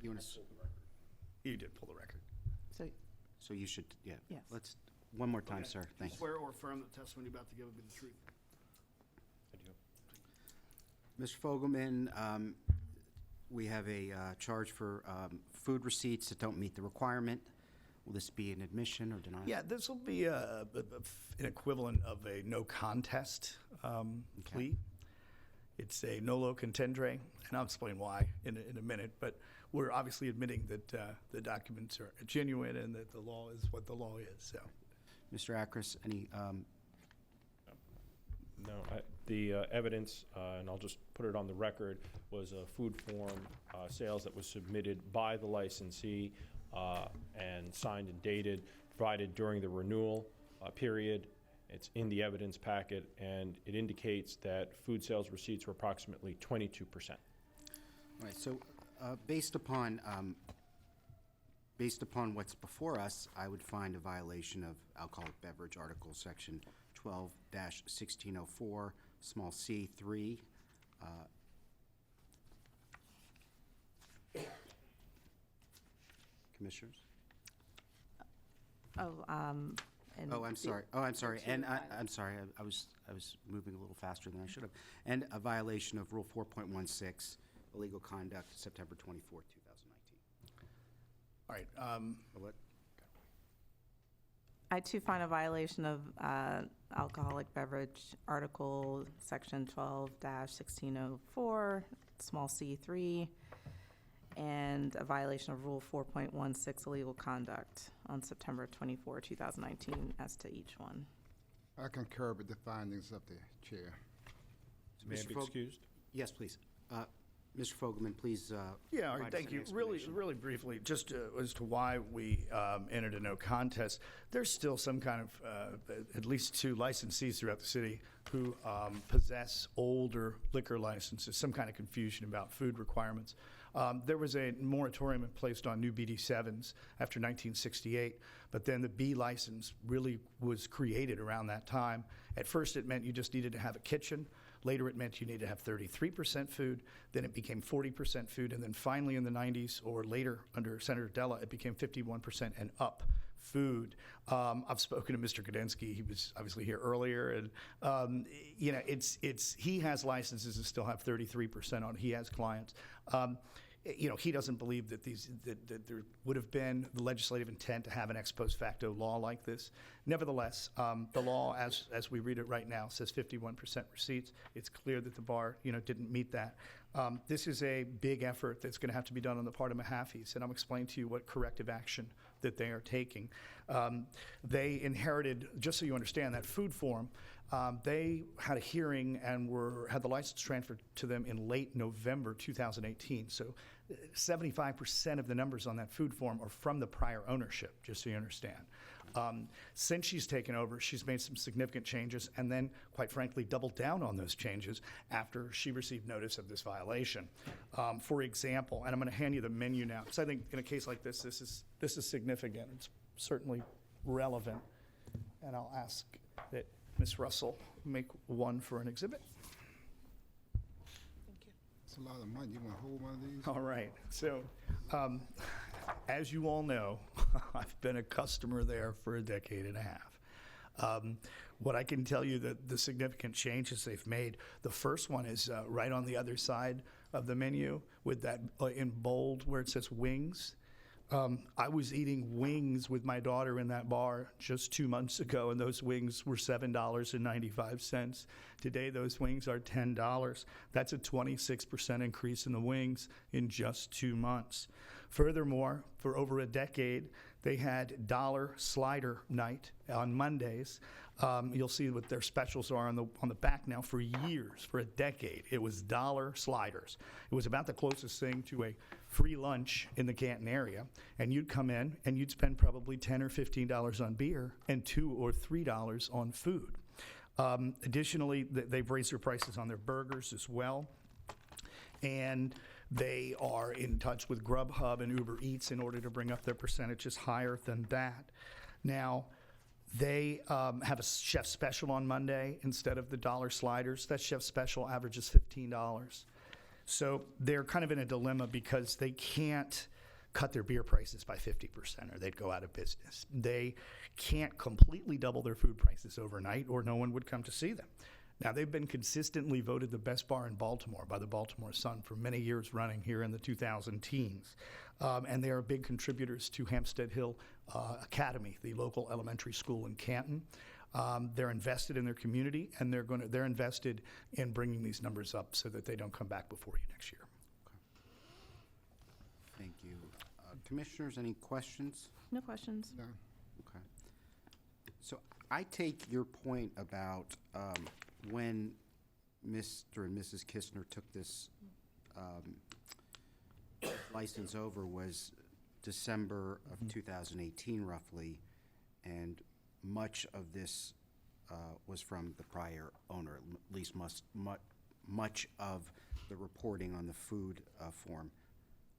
You want to, You did pull the record. so you should, yeah. Yes. Let's, one more time, sir. Do you Thanks. swear or affirm that the testimony about to give will be the truth? Mr. Fogelman, we have a charge for food receipts that don't meet the requirement. Will this be an admission or denial? Yeah, this will be an equivalent of a no contest plea. It's a nolo contendere, and I'll explain why in a minute, but we're obviously admitting that the documents are genuine and that the law is what the law is, so. Mr. Akras, any, No, the evidence, and I'll just put it on the record, was a food form sales that was submitted by the licensee and signed and dated, provided during the renewal period. It's in the evidence packet, and it indicates that food sales receipts were approximately 22%. all right, so based upon what's before us, I would find a violation of Alcoholic Beverage Article Section 12-1604, small c3. Commissioners? And Oh, I'm sorry. And I'm sorry, I was moving a little faster than I should have. And a violation of Rule 4.16, illegal conduct, September 24, 2019. All right, What? I too find a violation of Alcoholic Beverage Article Section 12-1604, small c3, and a violation of Rule 4.16, illegal conduct, on September 24, 2019, as to each one. I concur with the findings of the chair. May I Mr. be Fog- excused? Yes, please. Mr. Fogelman, please. Yeah, all right, provide us thank any you. Really, explanation. really briefly, just as to why we entered a no contest, there's still some kind of, at least 2 licensees throughout the city who possess older liquor licenses, some kind of confusion about food requirements. There was a moratorium placed on new BD7s after 1968, but then the B license really was created around that time. At first, it meant you just needed to have a kitchen. Later, it meant you needed to have 33% food. Then it became 40% food. And then finally, in the 90s or later, under Senator Della, it became 51% and up food. I've spoken to Mr. Kadensky. He was obviously here earlier. And, you know, he has licenses that still have 33% on. He has clients. You know, he doesn't believe that that there would have been the legislative intent to have an ex post facto law like this. Nevertheless, the law, as we read it right now, says 51% receipts. It's clear that the bar, you know, didn't meet that. This is a big effort that's going to have to be done on the part of Mahaffey's, and I'll explain to you what corrective action that they are taking. They inherited, just so you understand, that food form. They had a hearing and had the license transferred to them in late November 2018. So 75% of the numbers on that food form are from the prior ownership, just so you understand. Since she's taken over, she's made some significant changes and then, quite frankly, doubled down on those changes after she received notice of this violation. For example, and I'm going to hand you the menu now, because I think in a case like this, this is significant. It's certainly relevant. And I'll ask that Ms. Russell make one for an exhibit. It's a lot of money. You want to hold one of these? All right. So, as you all know, I've been a customer there for a decade and a half. What I can tell you that the significant changes they've made, the first one is right on the other side of the menu with that in bold where it says wings. I was eating wings with my daughter in that bar just 2 months ago, and those wings were $7.95. Today, those wings are $10. That's a 26% increase in the wings in just 2 months. Furthermore, for over a decade, they had dollar slider night on Mondays. You'll see what their specials are on the back now. For years, for a decade, it was dollar sliders. It was about the closest thing to a free lunch in the Canton area. And you'd come in and you'd spend probably $10 or $15 on beer and $2 or $3 on food. Additionally, they've raised their prices on their burgers as well. And they are in touch with Grubhub and Uber Eats in order to bring up their percentages higher than that. Now, they have a chef special on Monday instead of the dollar sliders. That chef special averages $15. So they're kind of in a dilemma because they can't cut their beer prices by 50% or they'd go out of business. They can't completely double their food prices overnight or no one would come to see them. Now, they've been consistently voted the best bar in Baltimore by the Baltimore Sun for many years running here in the 2010s. And they are big contributors to Hampstead Hill Academy, the local elementary school in Canton. They're invested in their community, and they're invested in bringing these numbers up so that they don't come back before you next year. Thank you. Commissioners, any questions? No questions. No. Okay. So I take your point about when Mr. and Mrs. Kistner took this license over was December of 2018 roughly, and much of this was from the prior owner, at least much of the reporting on the food form,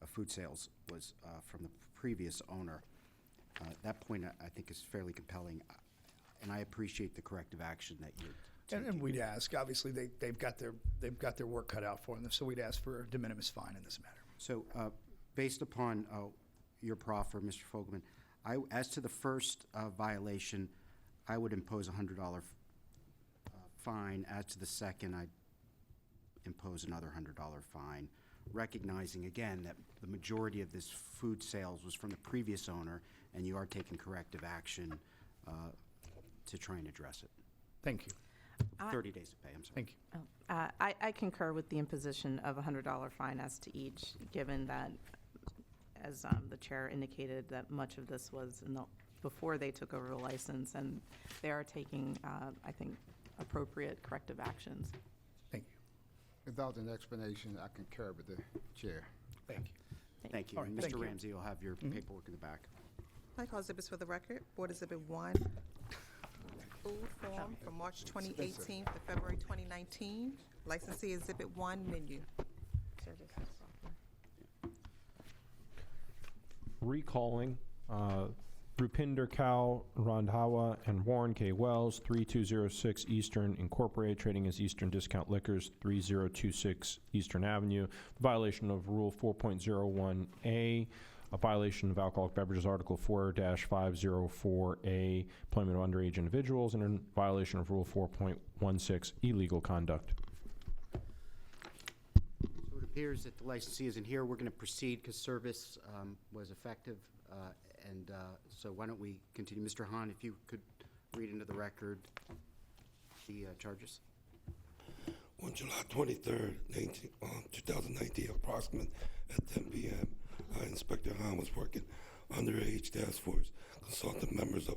food sales was from the previous owner. That point I think is fairly compelling, and I appreciate the corrective action that you're taking. And we'd ask, obviously, they've got their work cut out for them, so we'd ask for a de minimis fine in this matter. So, based upon your proffer, Mr. Fogelman, as to the first violation, I would impose a $100 fine. As to the second, I'd impose another $100 fine, recognizing again that the majority of this food sales was from the previous owner, and you are taking corrective action to try and address it. Thank you. 30 days to pay, I'm sorry. Thank you. I concur with the imposition of a $100 fine as to each, given that, as the chair indicated, that much of this was before they took over the license, and they are taking, I think, appropriate corrective actions. Thank you. Without an explanation, I concur with the chair. Thank you. Thank you. All right, And thank Mr. you. Ramsey will have your paperwork in the back. I call exhibits for the record. Board Exhibit 1, food form from March 2018 to February 2019. Licensee Exhibit 1, menu. Recalling Rupinder Kaur Randhawa and Warren K. Wells, 3206 Eastern Incorporated, trading as Eastern Discount Liquors, 3026 Eastern Avenue. Violation of Rule 4.01A, a violation of Alcoholic Beverages Article 4-504A, employment of underage individuals, and a violation of Rule 4.16, illegal conduct. So it appears that the licensee isn't here. We're going to proceed because service was effective. So why don't we continue? Mr. Hahn, if you could read into the record the charges. On July 23rd, 2019, approximately at 10 p.m., Inspector Hahn was working underage task force, consulting members of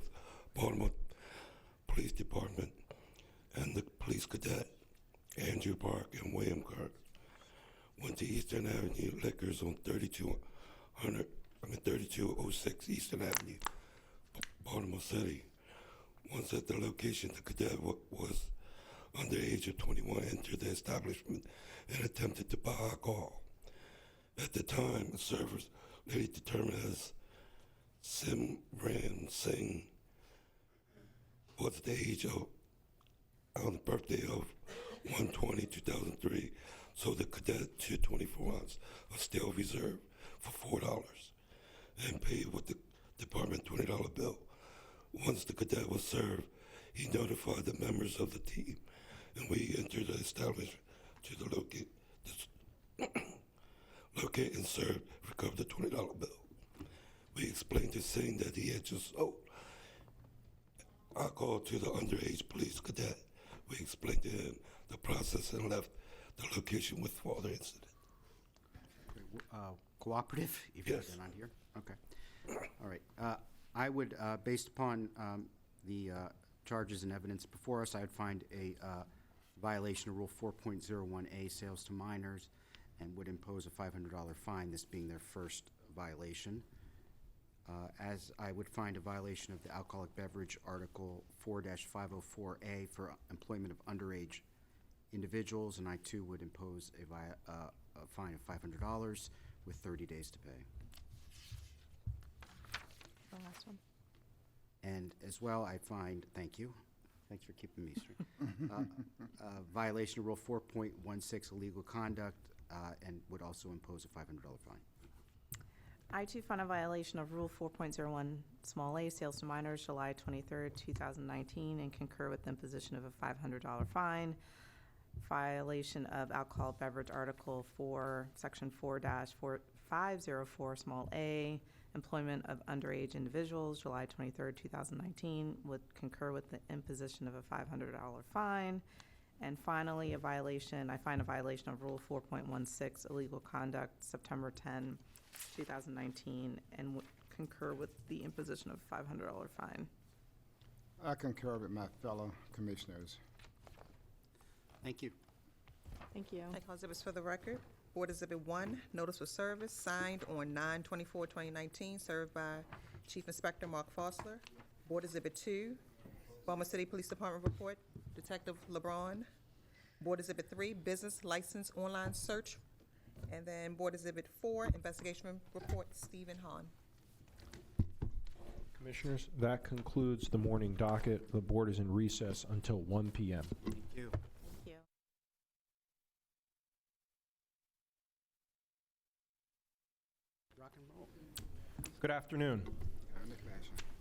Baltimore Police Department and the police cadet, Andrew Park and William Kirk, went to Eastern Avenue Liquors on 3206 Eastern Avenue, Baltimore City. Once at the location, the cadet was under the age of 21, entered the establishment and attempted to buy alcohol. At the time, the servers later determined as Simran Singh was the age of, on the birthday of 1/20/2003, so the cadet to 24 ounce of stale reserve for $4 and paid with the department $20 bill. Once the cadet was served, he notified the members of the team, and we entered the establishment to the locate and serve, recovered the $20 bill. We explained to Singh that he had just sold alcohol to the underage police cadet. We explained to him the process and left the location with further incident. cooperative, if you've been on here. Okay. All right. I would, based upon the charges and evidence before us, I would find a violation of Rule 4.01A, sales to minors, and would impose a $500 fine, this being their first violation. As I would find a violation of the Alcoholic Beverage Article 4-504A for employment of underage individuals, and I too would impose a fine of $500 with 30 days to pay. The last one. And as well, I find, thank you, thanks for keeping me straight, violation of Rule 4.16, illegal conduct, and would also impose a $500 fine. I too find a violation of Rule 4.01 small a, sales to minors, July 23rd, 2019, and concur with the imposition of a $500 fine. Violation of Alcohol Beverage Article 4, Section 4-504 small a, employment of underage individuals, July 23rd, 2019, would concur with the imposition of a $500 fine. And finally, I find a violation of Rule 4.16, illegal conduct, September 10, 2019, and would concur with the imposition of a $500 fine. I concur with my fellow commissioners. Thank you. Thank you. Take all exhibits for the record. Board Exhibit 1, notice of service signed on 9/24/2019, served by Chief Inspector Mark Fosler. Board Exhibit 2, Baltimore City Police Department report, Detective LeBron. Board Exhibit 3, business license online search. And then Board Exhibit 4, investigation report, Stephen Hahn. Commissioners, that concludes the morning docket. The board is in recess until 1 p.m. Thank you. Thank you. Rock and roll. Good afternoon.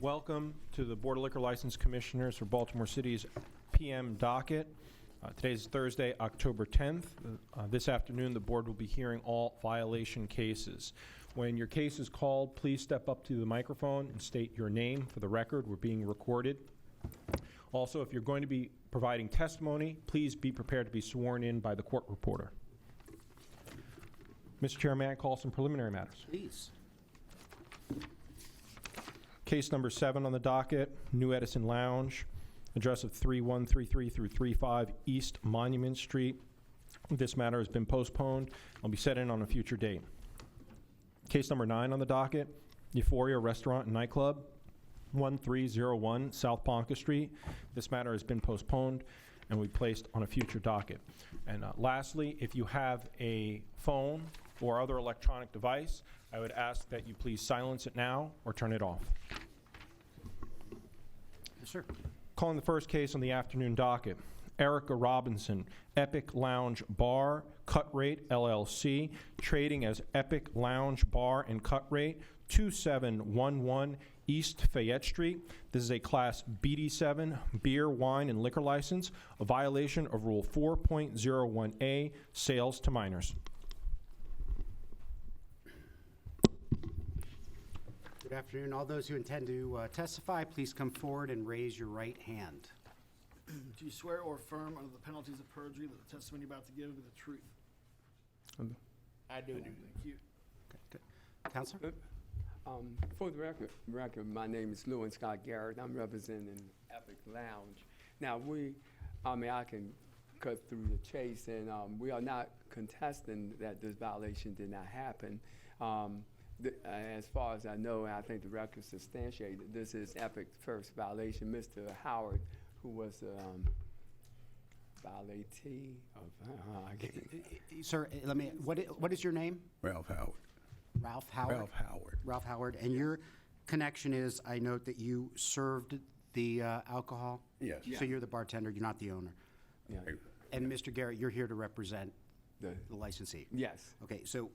Welcome to the Board of Liquor License Commissioners for Baltimore City's PM docket. Today's Thursday, October 10th. This afternoon, the board will be hearing all violation cases. When your case is called, please step up to the microphone and state your name for the record. We're being recorded. Also, if you're going to be providing testimony, please be prepared to be sworn in by the court reporter. Mr. Chair, may I call some preliminary matters? Please. Case number 7 on the docket, New Edison Lounge, address of 3133 through 35 East Monument Street. This matter has been postponed. I'll be set in on a future date. Case number 9 on the docket, Euphoria Restaurant and Nightclub, 1301 South Ponca Street. This matter has been postponed and will be placed on a future docket. And lastly, if you have a phone or other electronic device, I would ask that you please silence it now or turn it off. Yes, sir. Calling the first case on the afternoon docket, Erica Robinson, Epic Lounge Bar, Cut Rate LLC, trading as Epic Lounge Bar and Cut Rate, 2711 East Fayette Street. This is a Class BD7 beer, wine, and liquor license, a violation of Rule 4.01A, sales to minors. Good afternoon. All those who intend to testify, please come forward and raise your right hand. Do you swear or affirm under the penalties of perjury that the testimony you're about to give is the truth? I do. Thank you. Okay, good. Counselor? For the record, my name is Lewin Scott Garrett. I'm representing Epic Lounge. Now, I can cut through the chase, and we are not contesting that this violation did not happen. As far as I know, and I think the record substantiated, this is Epic's first violation. Mr. Howard, who was the violatee of... Sir, what is your name? Ralph Howard. Ralph Howard? Ralph Howard. Ralph Howard. And your connection is, I note that you served the alcohol? Yes. So you're the bartender, you're not the owner? Yeah. And Mr. Garrett, you're here to represent the licensee? Yes. Okay, so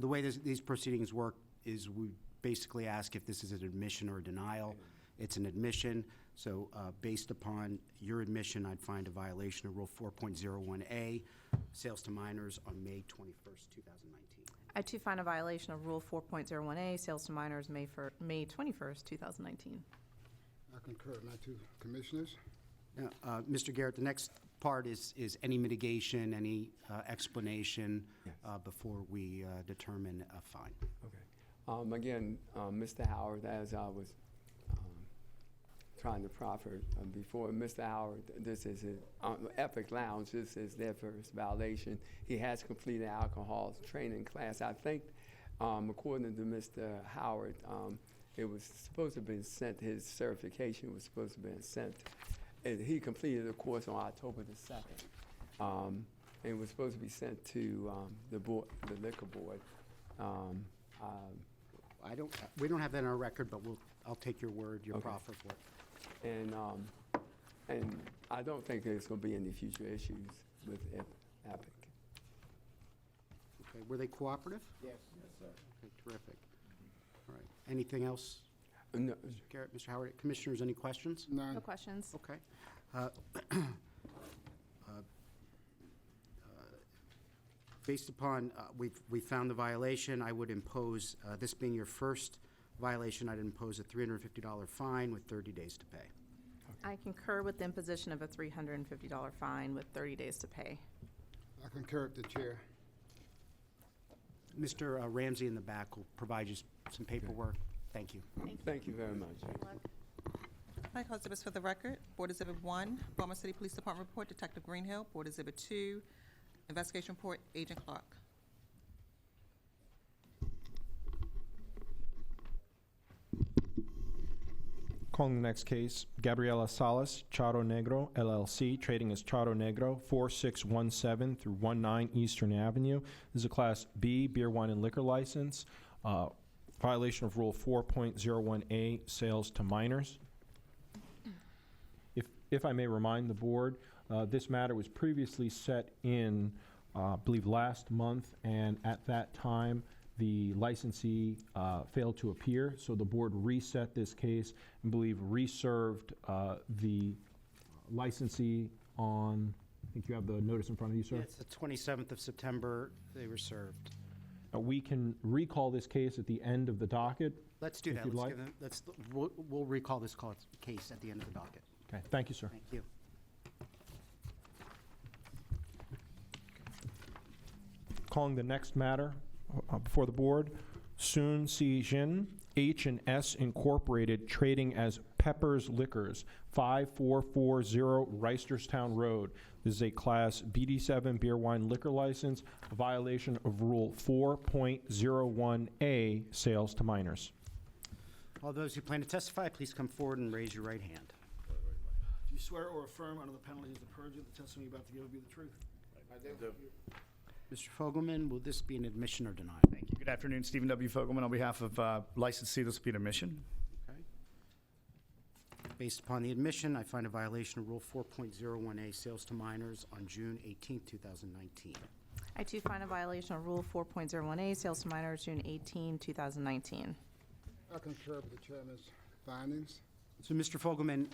the way these proceedings work is we basically ask if this is an admission or a denial. It's an admission, so based upon your admission, I'd find a violation of Rule 4.01A, sales to minors on May 21st, 2019. I too find a violation of Rule 4.01A, sales to minors, May 21st, 2019. I concur with my two commissioners. Now, Mr. Garrett, the next part is any mitigation, any explanation before we determine a fine. Okay. Again, Mr. Howard, as I was trying to proffer before, Mr. Howard, this is his, Epic Lounge, this is their first violation. He has completed alcohol training class. I think, according to Mr. Howard, it was supposed to have been sent, his certification was supposed to have been sent. He completed the course on October the 2nd. And it was supposed to be sent to the liquor board. We don't have that in our record, but I'll take your word, your Okay. proffer for it. And I don't think there's going to be any future issues with Epic. Okay, were they cooperative? Yes, sir. Okay, terrific. All right, anything else? No. Mr. Garrett, Mr. Howard, Commissioners, any questions? No questions. Okay. Based upon, we found the violation, I would impose, this being your first violation, I'd impose a $350 fine with 30 days to pay. I concur with the imposition of a $350 fine with 30 days to pay. I concur with the chair. Mr. Ramsey in the back will provide you some paperwork. Thank you. Thank you very much. All right, call exhibits for the record. Board Exhibit 1, Baltimore City Police Department Report, Detective Greenhill. Board Exhibit 2, Investigation Report, Agent Clark. Calling the next case, Gabriela Salas, Charo Negro, LLC, trading as Charo Negro, 4617 through 19 Eastern Avenue. This is a Class B beer, wine, and liquor license. Violation of Rule 4.01A, sales to minors. If I may remind the board, this matter was previously set in, I believe, last month, and at that time, the licensee failed to appear, so the board reset this case and believe reserved the licensee on, I think you have the notice in front of you, sir? It's the 27th of September, they were served. We can recall this case at the end of the docket. Let's do if that. you'd like. We'll recall this case at the end of the docket. Okay, thank you, sir. Thank you. Calling the next matter before the board, Soon Si Jin, H&S Incorporated, trading as Pepper's Liquors, 5440 Reisterstown Road. This is a Class BD7 beer, wine, liquor license, a violation of Rule 4.01A, sales to minors. All those who plan to testify, please come forward and raise your right hand. Do you swear or affirm under the penalties of perjury the testimony you're about to give will be the truth? I do. Mr. Fogelman, will this be an admission or denial? Thank you. Good afternoon, Stephen W. Fogelman on behalf of licensee. This will be an admission. Okay. Based upon the admission, I find a violation of Rule 4.01A, sales to minors on June 18, 2019. I too find a violation of Rule 4.01A, sales to minors, June 18, 2019. I concur with the chairman's findings. So, Mr. Fogelman,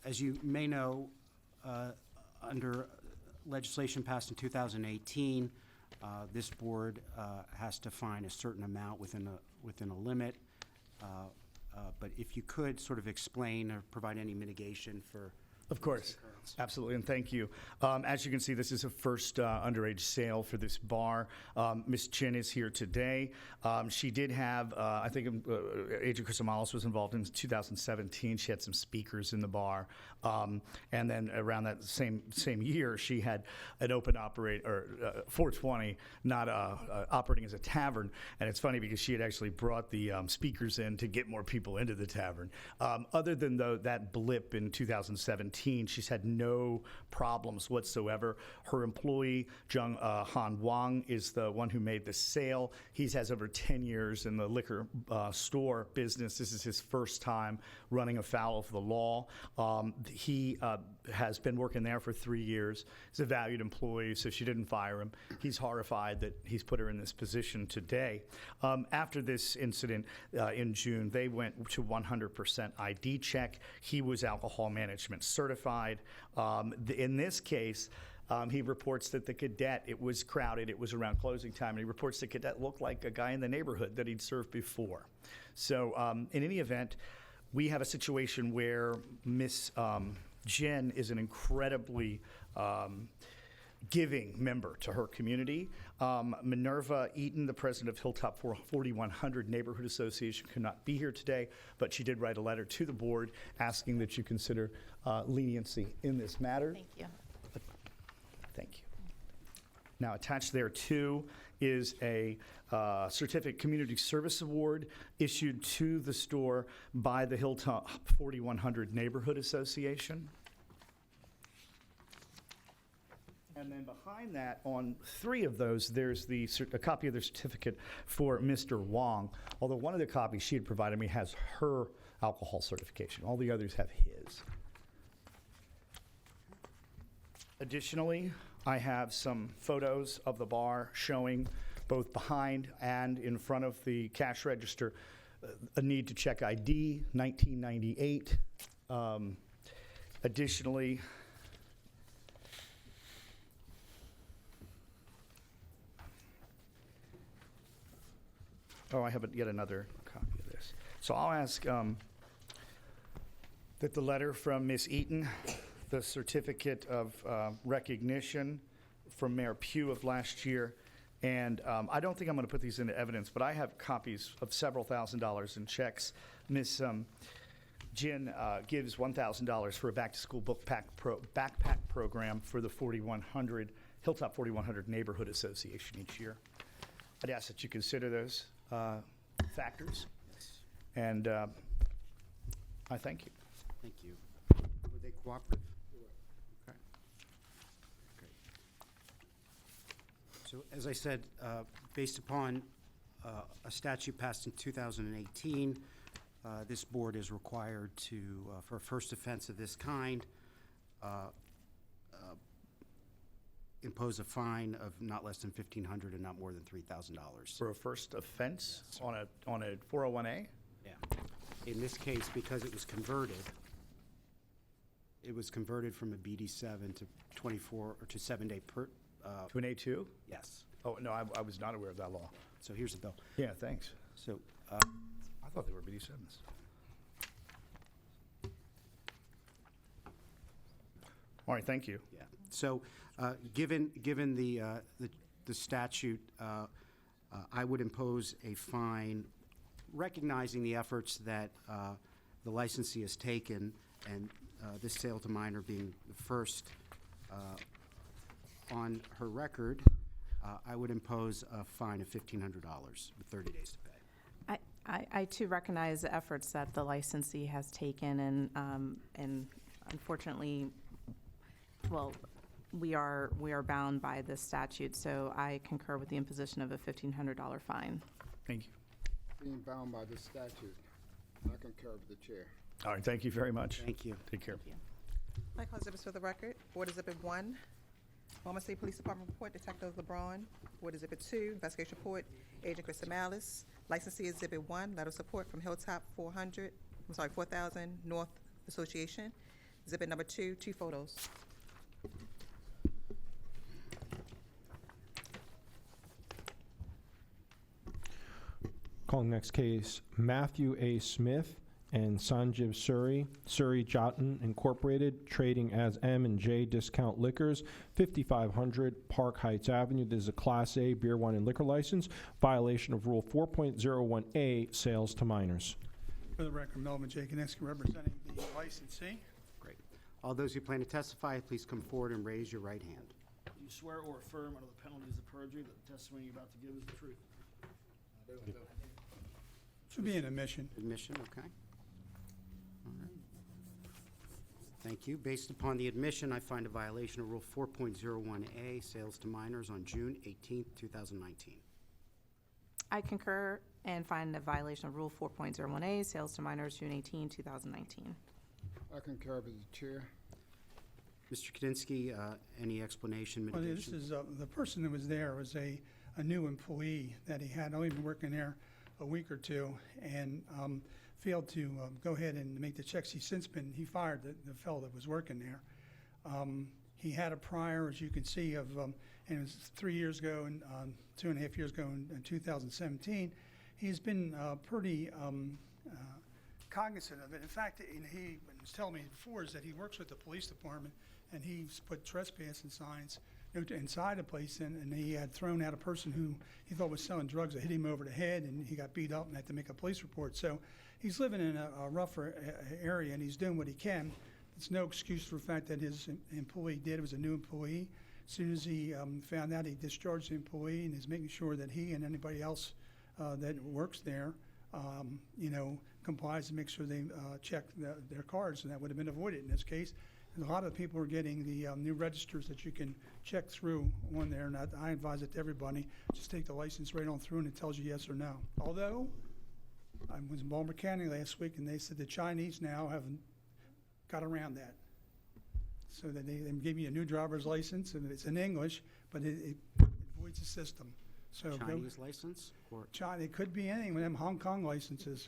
as you may know, under legislation passed in 2018, this board has to fine a certain amount within a limit. But if you could sort of explain or provide any mitigation for. Of course, absolutely, and thank you. As you can see, this is a first underage sale for this bar. Ms. Chin is here today. She did have, I think Agent Crisomales was involved in 2017. She had some speakers in the bar. And then around that same year, she had an open 420, not operating as a tavern. And it's funny because she had actually brought the speakers in to get more people into the tavern. Other than that blip in 2017, she's had no problems whatsoever. Her employee, Jung Han Wang, is the one who made the sale. He has over 10 years in the liquor store business. This is his first time running afoul of the law. He has been working there for 3 years. He's a valued employee, so she didn't fire him. He's horrified that he's put her in this position today. After this incident in June, they went to 100% ID check. He was alcohol management certified. In this case, he reports that the cadet, it was crowded, it was around closing time, and he reports the cadet looked like a guy in the neighborhood that he'd served before. So in any event, we have a situation where Miss Jen is an incredibly giving member to her community. Minerva Eaton, the president of Hilltop 4100 Neighborhood Association, could not be here today, but she did write a letter to the board asking that you consider leniency in this matter. Thank you. Thank you. Now, attached there too is a certificate community service award issued to the store by the Hilltop 4100 Neighborhood Association. And then behind that, on 3 of those, there's a copy of the certificate for Mr. Wong. Although one of the copies she had provided me has her alcohol certification. All the others have his. Additionally, I have some photos of the bar showing both behind and in front of the cash register a need to check ID, 1998. Additionally, I have yet another copy of this. So I'll ask that the letter from Ms. Eaton, the certificate of recognition from Mayor Pugh of last year, and I don't think I'm going to put these into evidence, but I have copies of several $1,000s in checks. Ms. Jen gives $1,000 for a back-to-school backpack program for the Hilltop 4100 Neighborhood Association each year. I'd ask that you consider those factors, and I thank you. Thank you. Were they cooperative? Okay. Great. So as I said, based upon a statute passed in 2018, this board is required to, for a first offense of this kind, impose a fine of not less than $1,500 and not more than $3,000. For a first offense on a 401A? Yeah. In this case, because it was converted from a BD7 to 24 or to 7-day per. To an A2? Yes. Oh, no, I was not aware of that law. So here's the bill. Yeah, thanks. So. I thought they were BD7s. All right, thank you. Yeah. So, given the statute, I would impose a fine, recognizing the efforts that the licensee has taken, and this sale to minor being the first on her record. I would impose a fine of $1,500 with 30 days to pay. I too recognize the efforts that the licensee has taken, and unfortunately, well, we are bound by this statute, so I concur with the imposition of a $1,500 fine. Thank you. Being bound by this statute, I concur with the chair. All right, thank you very much. Thank you. Take care. Michael Exhibits for the record. Board Exhibit 1, Baltimore City Police Department report, Detective LeBron. Board Exhibit 2, investigation report, Agent Krista Malice. Licensee Exhibit 1, letter of support from Hilltop 4000 North Association. Exhibit number 2, 2 photos. Calling next case, Matthew A. Smith and Sanjiv Suri, Suri Jatan Incorporated, trading as M&J Discount Liquors, 5500 Park Heights Avenue. This is a Class A beer, wine, and liquor license, violation of Rule 4.01A, sales to minors. For the record, Melvin J. Konieczki, representing the licensee. Great. All those who plan to testify, please come forward and raise your right hand. Do you swear or affirm under the penalties of perjury that the testimony you're about to give is the truth? Should be an admission. Admission, okay. All right. Thank you. Based upon the admission, I find a violation of Rule 4.01A, sales to minors on June 18th, 2019. I concur and find a violation of Rule 4.01A, sales to minors, June 18, 2019. I concur with the chair. Mr. Kadinsky, any explanation, Well, mitigation? this is, the person that was there was a new employee that he had only been working there a week or two, and failed to go ahead and make the checks. He fired the fellow that was working there. He had a prior, as you can see, of, and it was 3 years ago and 2.5 years ago in 2017. He's been pretty cognizant of it. In fact, and he was telling me before, is that he works with the police department, and he's put trespassing signs inside the place, and he had thrown out a person who he thought was selling drugs that hit him over the head, and he got beat up and had to make a police report. So he's living in a rougher area, and he's doing what he can. It's no excuse for the fact that his employee did. It was a new employee. As soon as he found out, he discharged the employee and is making sure that he and anybody else that works there, complies and makes sure they check their cards, and that would have been avoided in this case. And a lot of people are getting the new registers that you can check through on there, and I advise it to everybody. Just take the license right on through, and it tells you yes or no. Although, I was in Baltimore County last week, and they said the Chinese now have got around that. So that they give you a new driver's license, and it's in English, but it avoids the system. So Chinese license or? China, it could be any one of them Hong Kong licenses.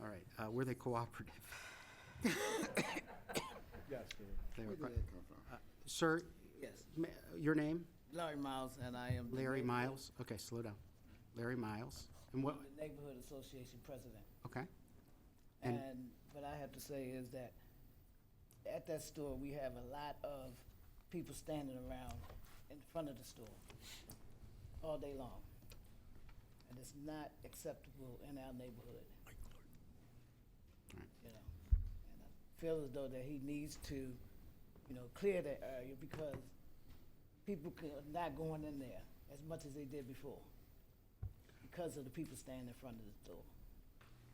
All right, were they cooperative? Yes, They were Where did co- that come from? Sir, Yes. your name? Larry Miles, and I am. the Larry neighborhood- Miles? Okay, slow down. Larry Miles. And what, I'm the Neighborhood Association President. okay. And- And what I have to say is that at that store, we have a lot of people standing around in front of the store all day long. And it's not acceptable in our neighborhood. You know, and I feel as though that he needs to, clear that area because people are not going in there as much as they did before because of the people standing in front of the store.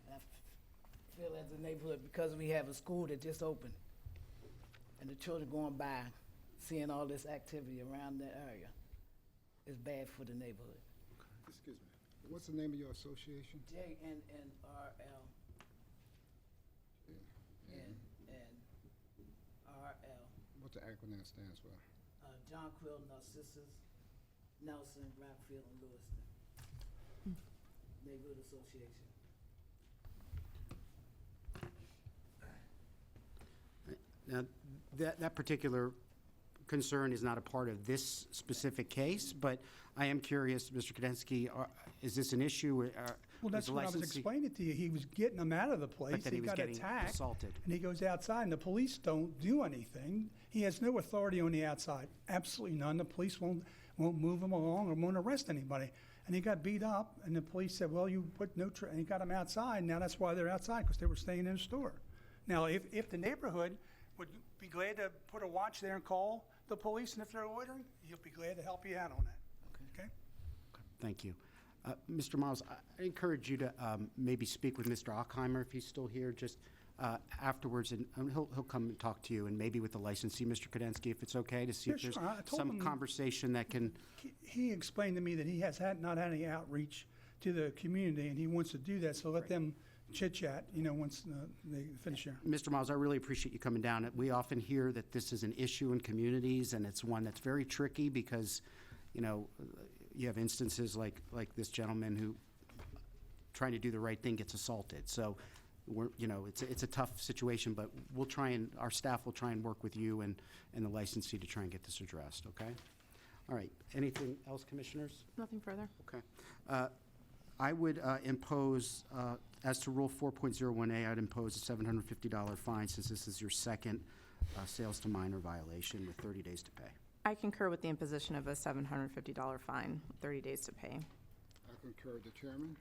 And I feel as a neighborhood, because we have a school that just opened, and the children going by, seeing all this activity around that area, is bad for the neighborhood. Excuse me. What's the name of your association? JNNRL and RL, What the acronym stands for? John Quill, Narcissus, Nelson, Rockfield, and Lewiston. Neighborhood Association. Now, that particular concern is not a part of this specific case, but I am curious, Mr. Kadensky, is this an issue? Well, that's what I was explaining to you. He was getting them out of the place. that he was got getting attacked, assaulted. and he goes outside, and the police don't do anything. He has no authority on the outside, absolutely none. The police won't move him along or won't arrest anybody. And he got beat up, and the police said, well, you put no, and he got him outside. Now that's why they're outside, because they were staying in the store. Now, if the neighborhood would be glad to put a watch there and call the police, and if they're loitering, he'll be glad to help you out on that. Okay? Thank you. Mr. Miles, I encourage you to maybe speak with Mr. Ockheimer if he's still here, just afterwards, and he'll come and talk to you, and maybe with the licensee, Mr. Kadensky, if it's okay, to see Yeah, if there's sure. I told some him- conversation that can, He explained to me that he has not had any outreach to the community, and he wants to do that, so let them chit-chat, once they finish here. Mr. Miles, I really appreciate you coming down. We often hear that this is an issue in communities, and it's one that's very tricky because, you have instances like this gentleman who, trying to do the right thing, gets assaulted. So, it's a tough situation, but our staff will try and work with you and the licensee to try and get this addressed, okay? All right, anything else, commissioners? Nothing further. Okay. I would impose, as to Rule 4.01A, I'd impose a $750 fine since this is your second sales to minor violation with 30 days to pay. I concur with the imposition of a $750 fine, 30 days to pay. I concur with the chairman.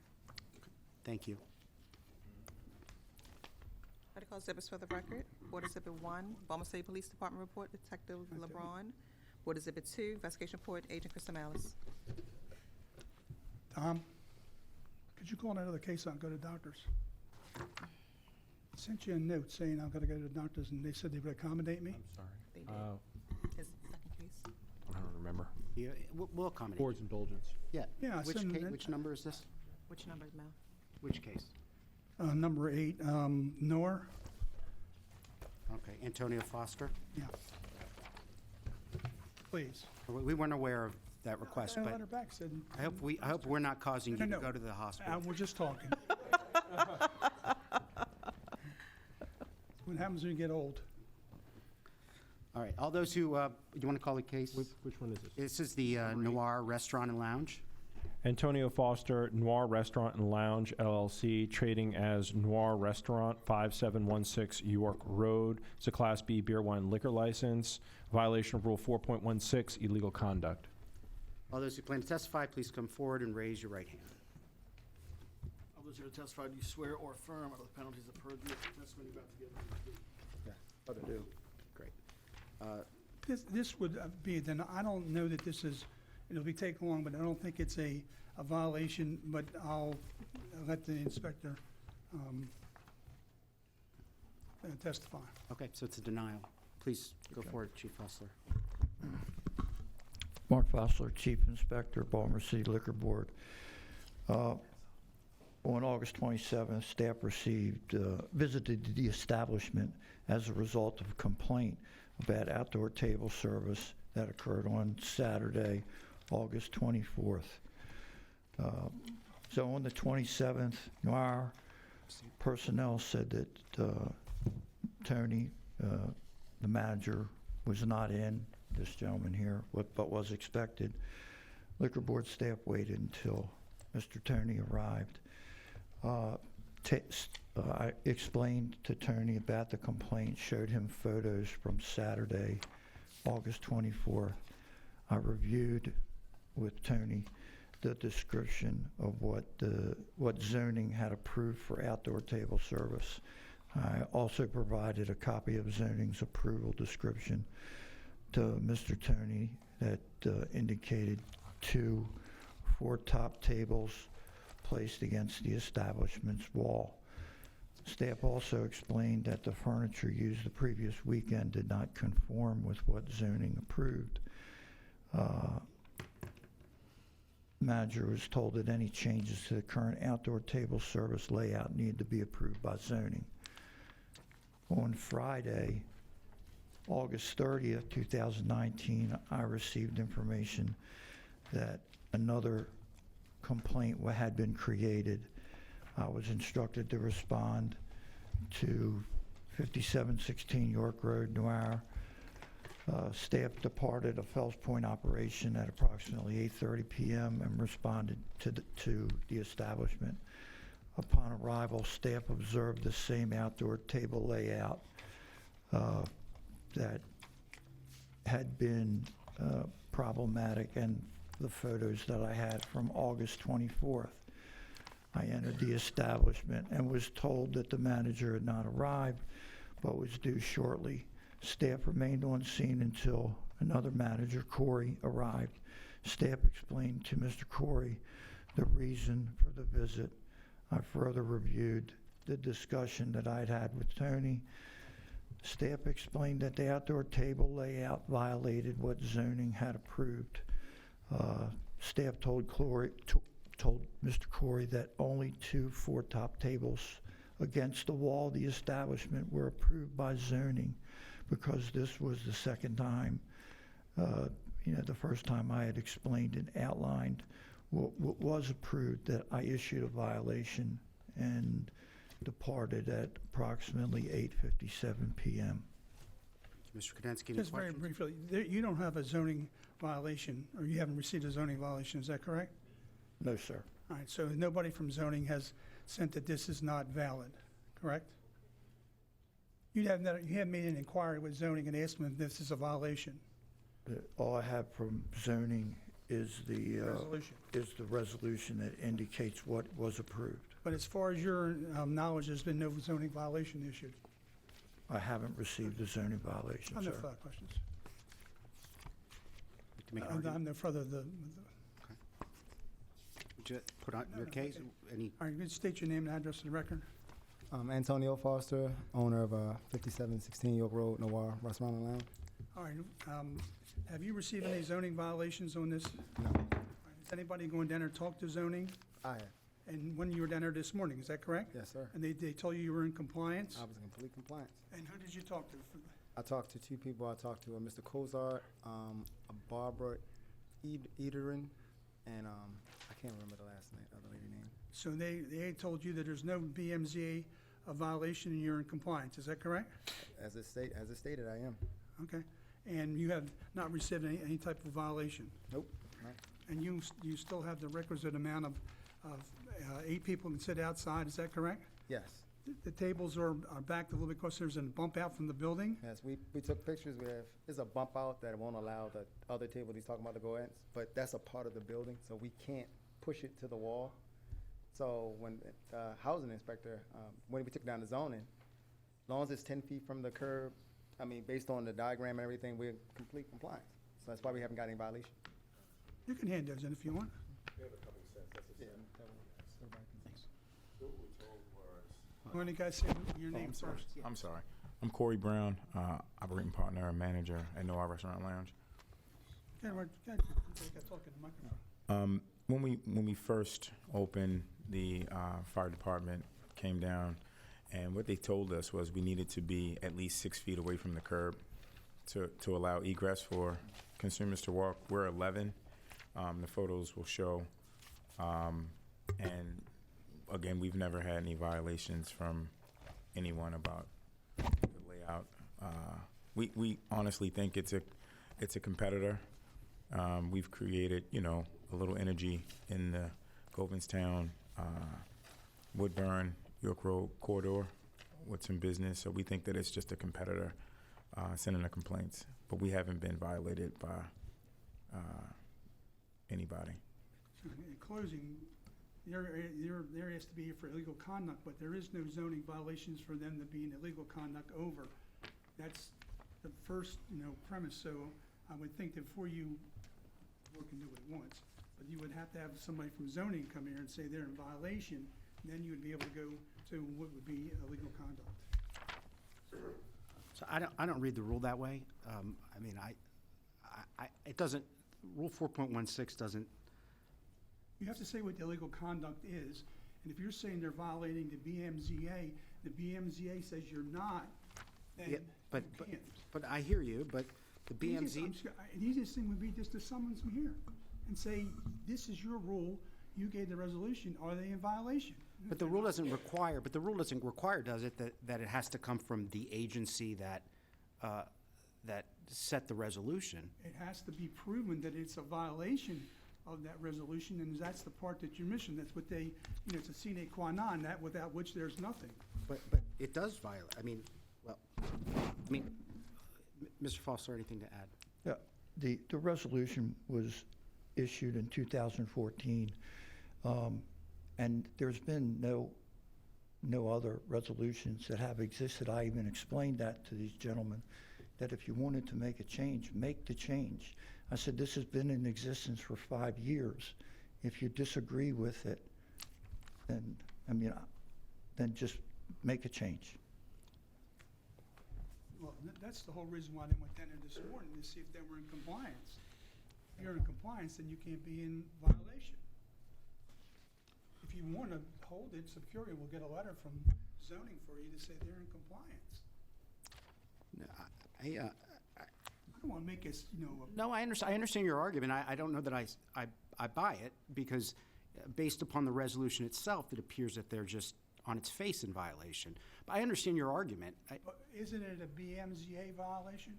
Thank you. Article exhibits for the record. Board Exhibit 1, Baltimore City Police Department Report, Detective LeBron. Board Exhibit 2, Investigation Report, Agent Krista Malice. Tom, could you call that other case out and go to doctors? I sent you a note saying I've got to go to the doctors, and they said they would accommodate me. I'm sorry. They did. His second case. I don't remember. Yeah, we'll accommodate. Board's indulgence. Yeah. Yeah, I sent them- Which number is this? Which number is Mel? Which case? Number 8, Noor. Okay, Antonio Foster. Yeah. Please. We weren't aware of that request, I but let her back, said. I hope we're not causing you to No. go to the hospital. We're just talking. What happens when you get old? All right, all those who, you want to call the case? Which one is this? This is the Noir Restaurant and Lounge. Antonio Foster Noir Restaurant and Lounge LLC, trading as Noir Restaurant, 5716 York Road. It's a Class B beer, wine, liquor license. Violation of Rule 4.16, illegal conduct. All those who plan to testify, please come forward and raise your right hand. All those who have testified, do you swear or affirm under the penalties of perjury the testimony you're about to give? Yeah, I do. Great. This would be, then, I don't know that this is, it'll be taken long, but I don't think it's a violation, but I'll let the inspector testify. Okay, so it's a denial. Please go forward, Chief Hustler. Mark Fossler, Chief Inspector, Baltimore City Liquor Board. On August 27th, staff visited the establishment as a result of a complaint about outdoor table service that occurred on Saturday, August 24th. So on the 27th, Noir personnel said that Tony, the manager, was not in, this gentleman here, but was expected. Liquor Board staff waited until Mr. Tony arrived. I explained to Tony about the complaint, showed him photos from Saturday, August 24th. I reviewed with Tony the description of what zoning had approved for outdoor table service. I also provided a copy of zoning's approval description to Mr. Tony that indicated 2 4-top tables placed against the establishment's wall. Staff also explained that the furniture used the previous weekend did not conform with what zoning approved. Manager was told that any changes to the current outdoor table service layout needed to be approved by zoning. On Friday, August 30th, 2019, I received information that another complaint had been created. I was instructed to respond to 5716 York Road, Noir. Staff departed a Fells Point operation at approximately 8:30 p.m. and responded to the establishment. Upon arrival, staff observed the same outdoor table layout that had been problematic, and the photos that I had from August 24th. I entered the establishment and was told that the manager had not arrived, but was due shortly. Staff remained on scene until another manager, Corey, arrived. Staff explained to Mr. Corey the reason for the visit. I further reviewed the discussion that I'd had with Tony. Staff explained that the outdoor table layout violated what zoning had approved. Staff told Mr. Corey that only 2 4-top tables against the wall of the establishment were approved by zoning, because this was the second time, the first time I had explained and outlined what was approved, that I issued a violation and departed at approximately 8:57 p.m. Mr. Kadensky, any Just very questions? briefly, you don't have a zoning violation, or you haven't received a zoning violation, is that correct? No, sir. All right, so nobody from zoning has sent that this is not valid, correct? You haven't made an inquiry with zoning and asked them if this is a violation? All I have from zoning is the resolution that indicates what was approved. But as far as your knowledge, there's been no zoning violation issued? I haven't received a zoning violation, I have no sir. further questions. I'm no further. Would you put on your case? Any? All right, you state your name and address for the record. Antonio Foster, owner of 5716 York Road, Noir Restaurant and Lounge. All right, have you received any zoning violations on this? No. All right, is anybody going down there to talk to zoning? I have. And when you were down there this morning, is that correct? Yes, sir. And they told you were in compliance? I was in complete compliance. And who did you talk to? I talked to 2 people. I talked to Mr. Kozart, a Barbara Ederin, and I can't remember the last name, other lady name. So they told you that there's no BMZA violation and you're in compliance, is that correct? As it stated, I am. Okay. And you have not received any type of violation? Nope. Not. and you still have the requisite amount of 8 people can sit outside, is that correct? Yes. The tables are backed a little bit because there's a bump out from the building? Yes, we took pictures. There's a bump out that won't allow the other table he's talking about to go in, but that's a part of the building, so we can't push it to the wall. So when the housing inspector, when we took down the zoning, as long as it's 10 feet from the curb, I mean, based on the diagram and everything, we're in complete compliance. So that's why we haven't got any violation. You can hand those in if you want. Why don't you guys say your name first? I'm sorry. I'm Corey Brown, operating partner and manager at Noir Restaurant Lounge. Okay, right, okay, talk in the microphone. When we first opened, the fire department came down, and what they told us was we needed to be at least 6 feet away from the curb to allow egress for consumers to walk. We're 11. The photos will show. And again, we've never had any violations from anyone about the layout. We honestly think it's a competitor. We've created, a little energy in the Govinstown, Woodburn, York Road corridor with some business. So we think that it's just a competitor sending the complaints. But we haven't been violated by anybody. In closing, they're asked to be here for illegal conduct, but there is no zoning violations for them to be in illegal conduct over. That's the first, premise. So I would think that before you work and do what it wants, but you would have to have somebody from zoning come here and say they're in violation, then you would be able to go to what would be illegal conduct. So I don't read the rule that way. It doesn't, Rule 4.16 doesn't. You have to say what the illegal conduct is, and if you're saying they're violating the BMZA says you're not, then Yeah, but you can't. but I hear you, but the The BMZ, easiest thing would be just to summons them here and say, this is your rule, you gave the resolution, are they in violation? but the rule doesn't require, does it, that it has to come from the agency that set the resolution? It has to be proven that it's a violation of that resolution, and that's the part that you're missing. That's what they, it's a sine qua non, that without which there's nothing. But it does violate, Mr. Foster, anything to add? Yeah, the resolution was issued in 2014, and there's been no other resolutions that have existed. I even explained that to these gentlemen, that if you wanted to make a change, make the change. I said, this has been in existence for 5 years. If you disagree with it, then just make a change. Well, that's the whole reason why they went down there this morning, to see if they were in compliance. If you're in compliance, then you can't be in violation. If you want to hold it, Superior will get a letter from zoning for you to say they're in compliance. I don't want to make us, No, I understand your argument. I don't know that I buy it, because based upon the resolution itself, it appears that they're just on its face in violation. But I understand your argument. But isn't it a BMZA violation?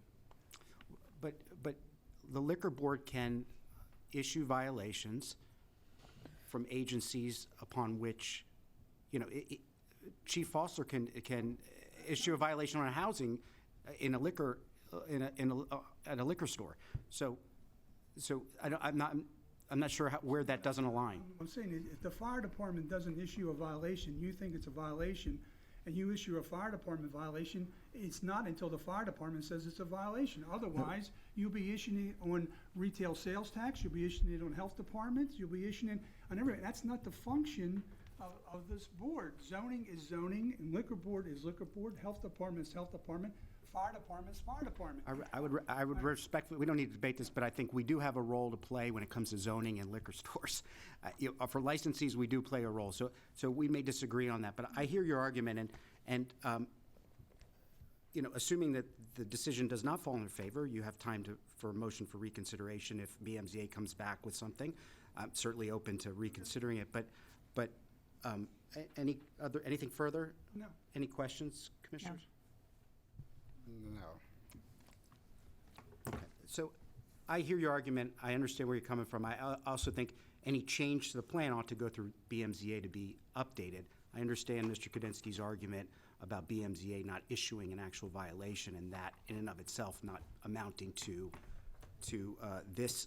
But the liquor board can issue violations from agencies upon which, Chief Foster can issue a violation on a housing in a liquor at a liquor store. So I'm not sure where that doesn't align. I'm saying if the fire department doesn't issue a violation, you think it's a violation, and you issue a fire department violation, it's not until the fire department says it's a violation. Otherwise, you'll be issuing it on retail sales tax, you'll be issuing it on health departments, you'll be issuing it on everything. That's not the function of this board. Zoning is zoning, and liquor board is liquor board, health department is health department, fire department is fire department. I would respectfully, we don't need to debate this, but I think we do have a role to play when it comes to zoning and liquor stores. For licensees, we do play a role. So we may disagree on that, but I hear your argument, and assuming that the decision does not fall in your favor, you have time for a motion for reconsideration if BMZA comes back with something. I'm certainly open to reconsidering it, but anything further? No. Any questions, commissioners? No. Okay, so I hear your argument. I understand where you're coming from. I also think any change to the plan ought to go through BMZA to be updated. I understand Mr. Kudinski's argument about BMZA not issuing an actual violation, and that in and of itself not amounting to this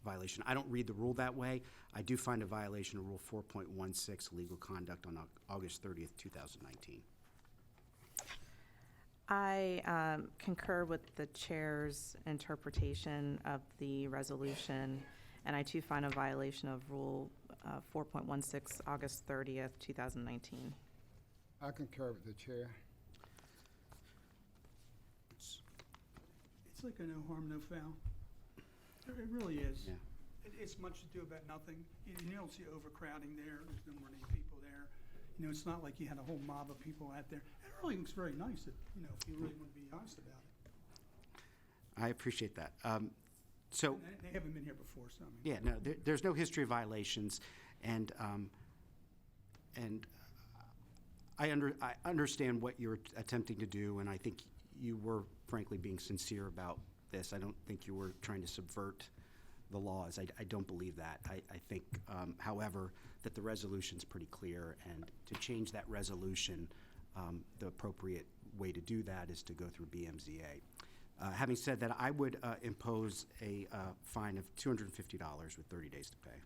violation. I don't read the rule that way. I do find a violation of Rule 4.16, legal conduct, on August 30th, 2019. I concur with the chair's interpretation of the resolution, and I too find a violation of Rule 4.16, August 30th, 2019. I concur with the chair. It's like a no harm, no foul. It really is. Yeah. It's much to do about nothing. You don't see overcrowding there. There's no more any people there. You know, it's not like you had a whole mob of people out there. It really looks very nice, if you really want to be honest about it. I appreciate that. So. And they haven't been here before, so I mean. Yeah, no, there's no history of violations, and I understand what you're attempting to do, and I think you were frankly being sincere about this. I don't think you were trying to subvert the laws. I don't believe that. I think, however, that the resolution's pretty clear, and to change that resolution, the appropriate way to do that is to go through BMZA. Having said that, I would impose a fine of $250 with 30 days to pay.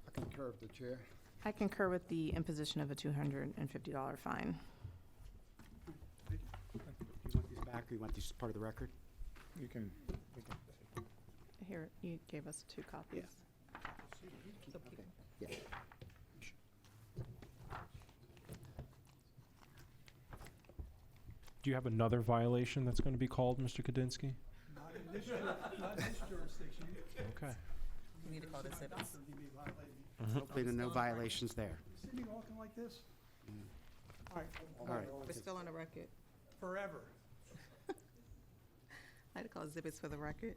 I concur with the chair. I concur with the imposition of a $250 fine. Do you want these back, or you want these as part of the record? You can. Here, you gave us 2 copies. Yeah. Do you have another violation that's going to be called, Mr. Kudinski? Not in this jurisdiction. Okay. You need to call the citizens. Hopefully there are no violations there. See me walking like this? All right. All right. We're still on the record. Forever. I'd call exhibits for the record.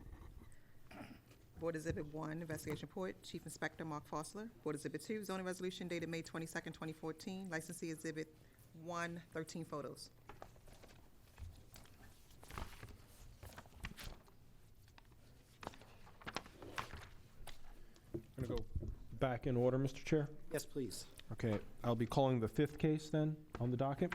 Board Exhibit 1, Investigation Report, Chief Inspector Mark Fossler. Board Exhibit 2, Zoning Resolution dated May 22nd, 2014. Licensee Exhibit 1, 13 photos. I'm going to go back in order, Mr. Chair. Yes, please. Okay, I'll be calling the 5th case then on the docket.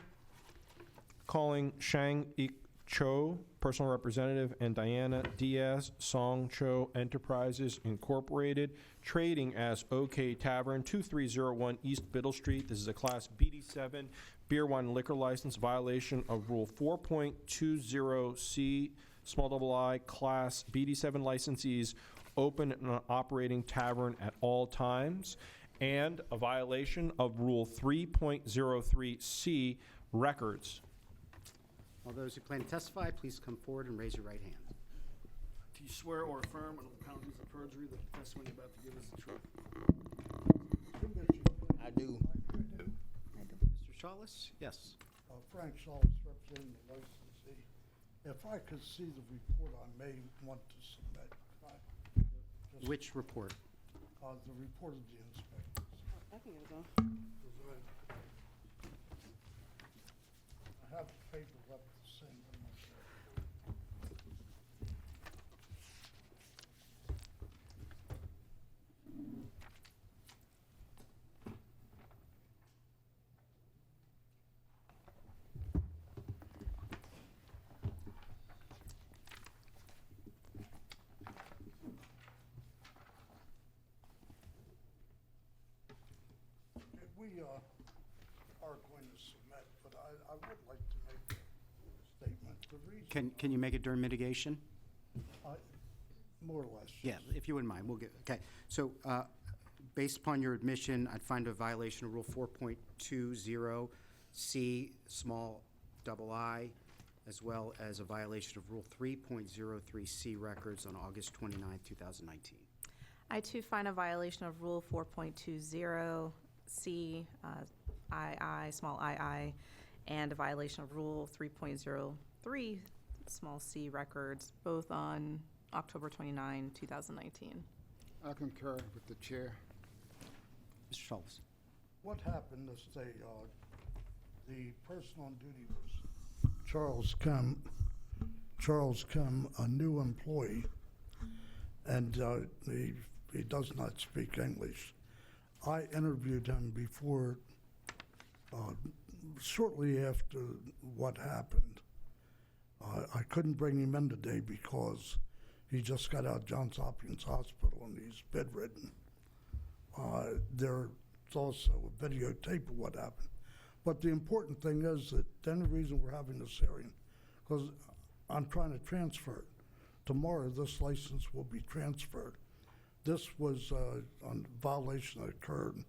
Calling Shang-Ik Cho, personal representative, and Diana Diaz, Song Cho Enterprises Incorporated, trading as OK Tavern, 2301 East Biddle Street. This is a Class BD7 beer, wine, and liquor license violation of Rule 4.20C, small I, Class BD7 licensees open and operating tavern at all times, and a violation of Rule 3.03C, records. All those who plan to testify, please come forward and raise your right hand. Do you swear or affirm under the penalties of perjury that the testimony you're about to give is the truth? I do. Mr. Shawless? Yes. Frank Shawless, representing the licensee. If I could see the report I may want to submit. Which report? The report of the inspectors. I think it was on. I have the paper up to send them myself. We are going to submit, but I would like to make a statement. The reason Can you make it during mitigation? more or less. Yeah, if you wouldn't mind, we'll get, okay. So, based upon your admission, I'd find a violation of Rule 4.20C, small I, as well as a violation of Rule 3.03C, records on August 29, 2019. I too find a violation of Rule 4.20C, II, small ii, and a violation of Rule 3.03, small c, records, both on October 29, 2019. I concur with the chair. Mr. Schultz. What happened this day, the person on duty was Charles Kemp, Charles Kim, a new employee, and he does not speak English. I interviewed him before, shortly after what happened. I couldn't bring him in today because he just got out of Johns Hopkins Hospital and he's bedridden. There's also a videotape of what happened. But the important thing is that the only reason we're having this hearing, because I'm trying to transfer it. Tomorrow, this license will be transferred. This was a violation that occurred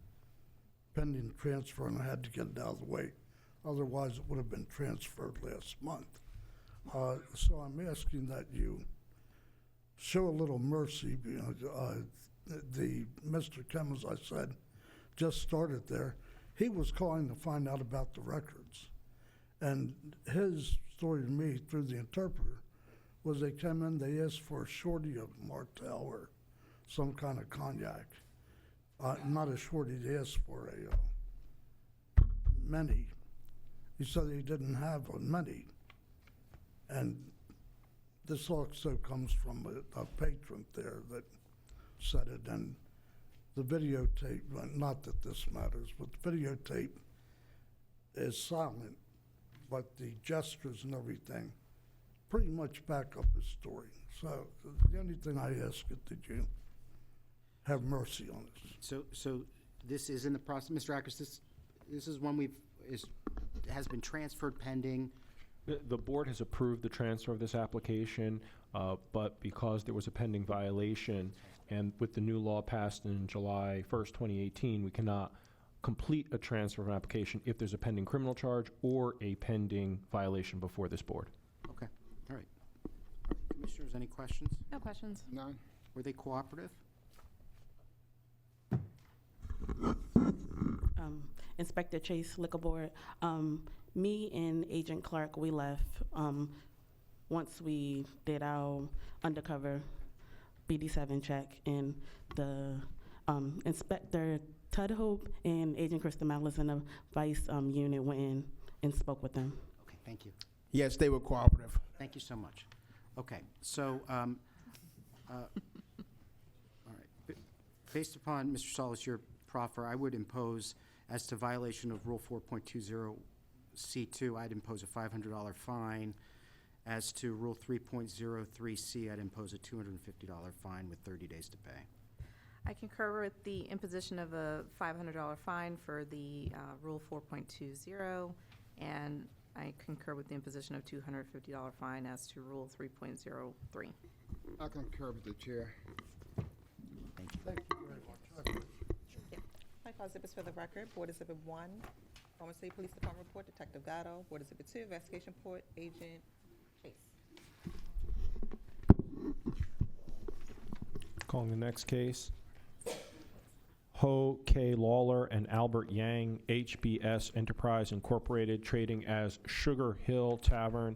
pending transfer, and I had to get it out of the way. Otherwise, it would have been transferred last month. So I'm asking that you show a little mercy. Mr. Kim, as I said, just started there. He was calling to find out about the records. And his story to me through the interpreter was they came in, they asked for a shorty of Martell or some kind of cognac. Not a shorty, they asked for a mini. He said he didn't have a mini. And this also comes from a patron there that said it. And the videotape, not that this matters, but the videotape is silent, but the gestures and everything pretty much back up his story. So the only thing I ask is that you have mercy on us. So this is in the process, Mr. Ackers, this is one has been transferred pending. The board has approved the transfer of this application, but because there was a pending violation, and with the new law passed in July 1st, 2018, we cannot complete a transfer of an application if there's a pending criminal charge or a pending violation before this board. Okay, all right. Commissioners, any questions? No questions. None? Were they cooperative? Inspector Chase, Liquor Board. Me and Agent Clark, we left once we did our undercover BD7 check, and the Inspector Tudhope and Agent Krista Malice in the Vice unit went in and spoke with them. Okay, thank you. Yes, they were cooperative. Thank you so much. Okay, so, all right. Based upon Mr. Solis, your proffer, I would impose, as to violation of Rule 4.20C2, I'd impose a $500 fine. As to Rule 3.03C, I'd impose a $250 fine with 30 days to pay. I concur with the imposition of a $500 fine for the Rule 4.20, and I concur with the imposition of $250 fine as to Rule 3.03. I concur with the chair. Thank you. Thank you very much. Mike Exhibits for the record, Board Exhibit 1, Baltimore City Police Department report, Detective Gatto. Board Exhibit 2, investigation report, Agent Chase. Calling the next case. Ho K. Lawler and Albert Yang, HBS Enterprise Incorporated, trading as Sugar Hill Tavern,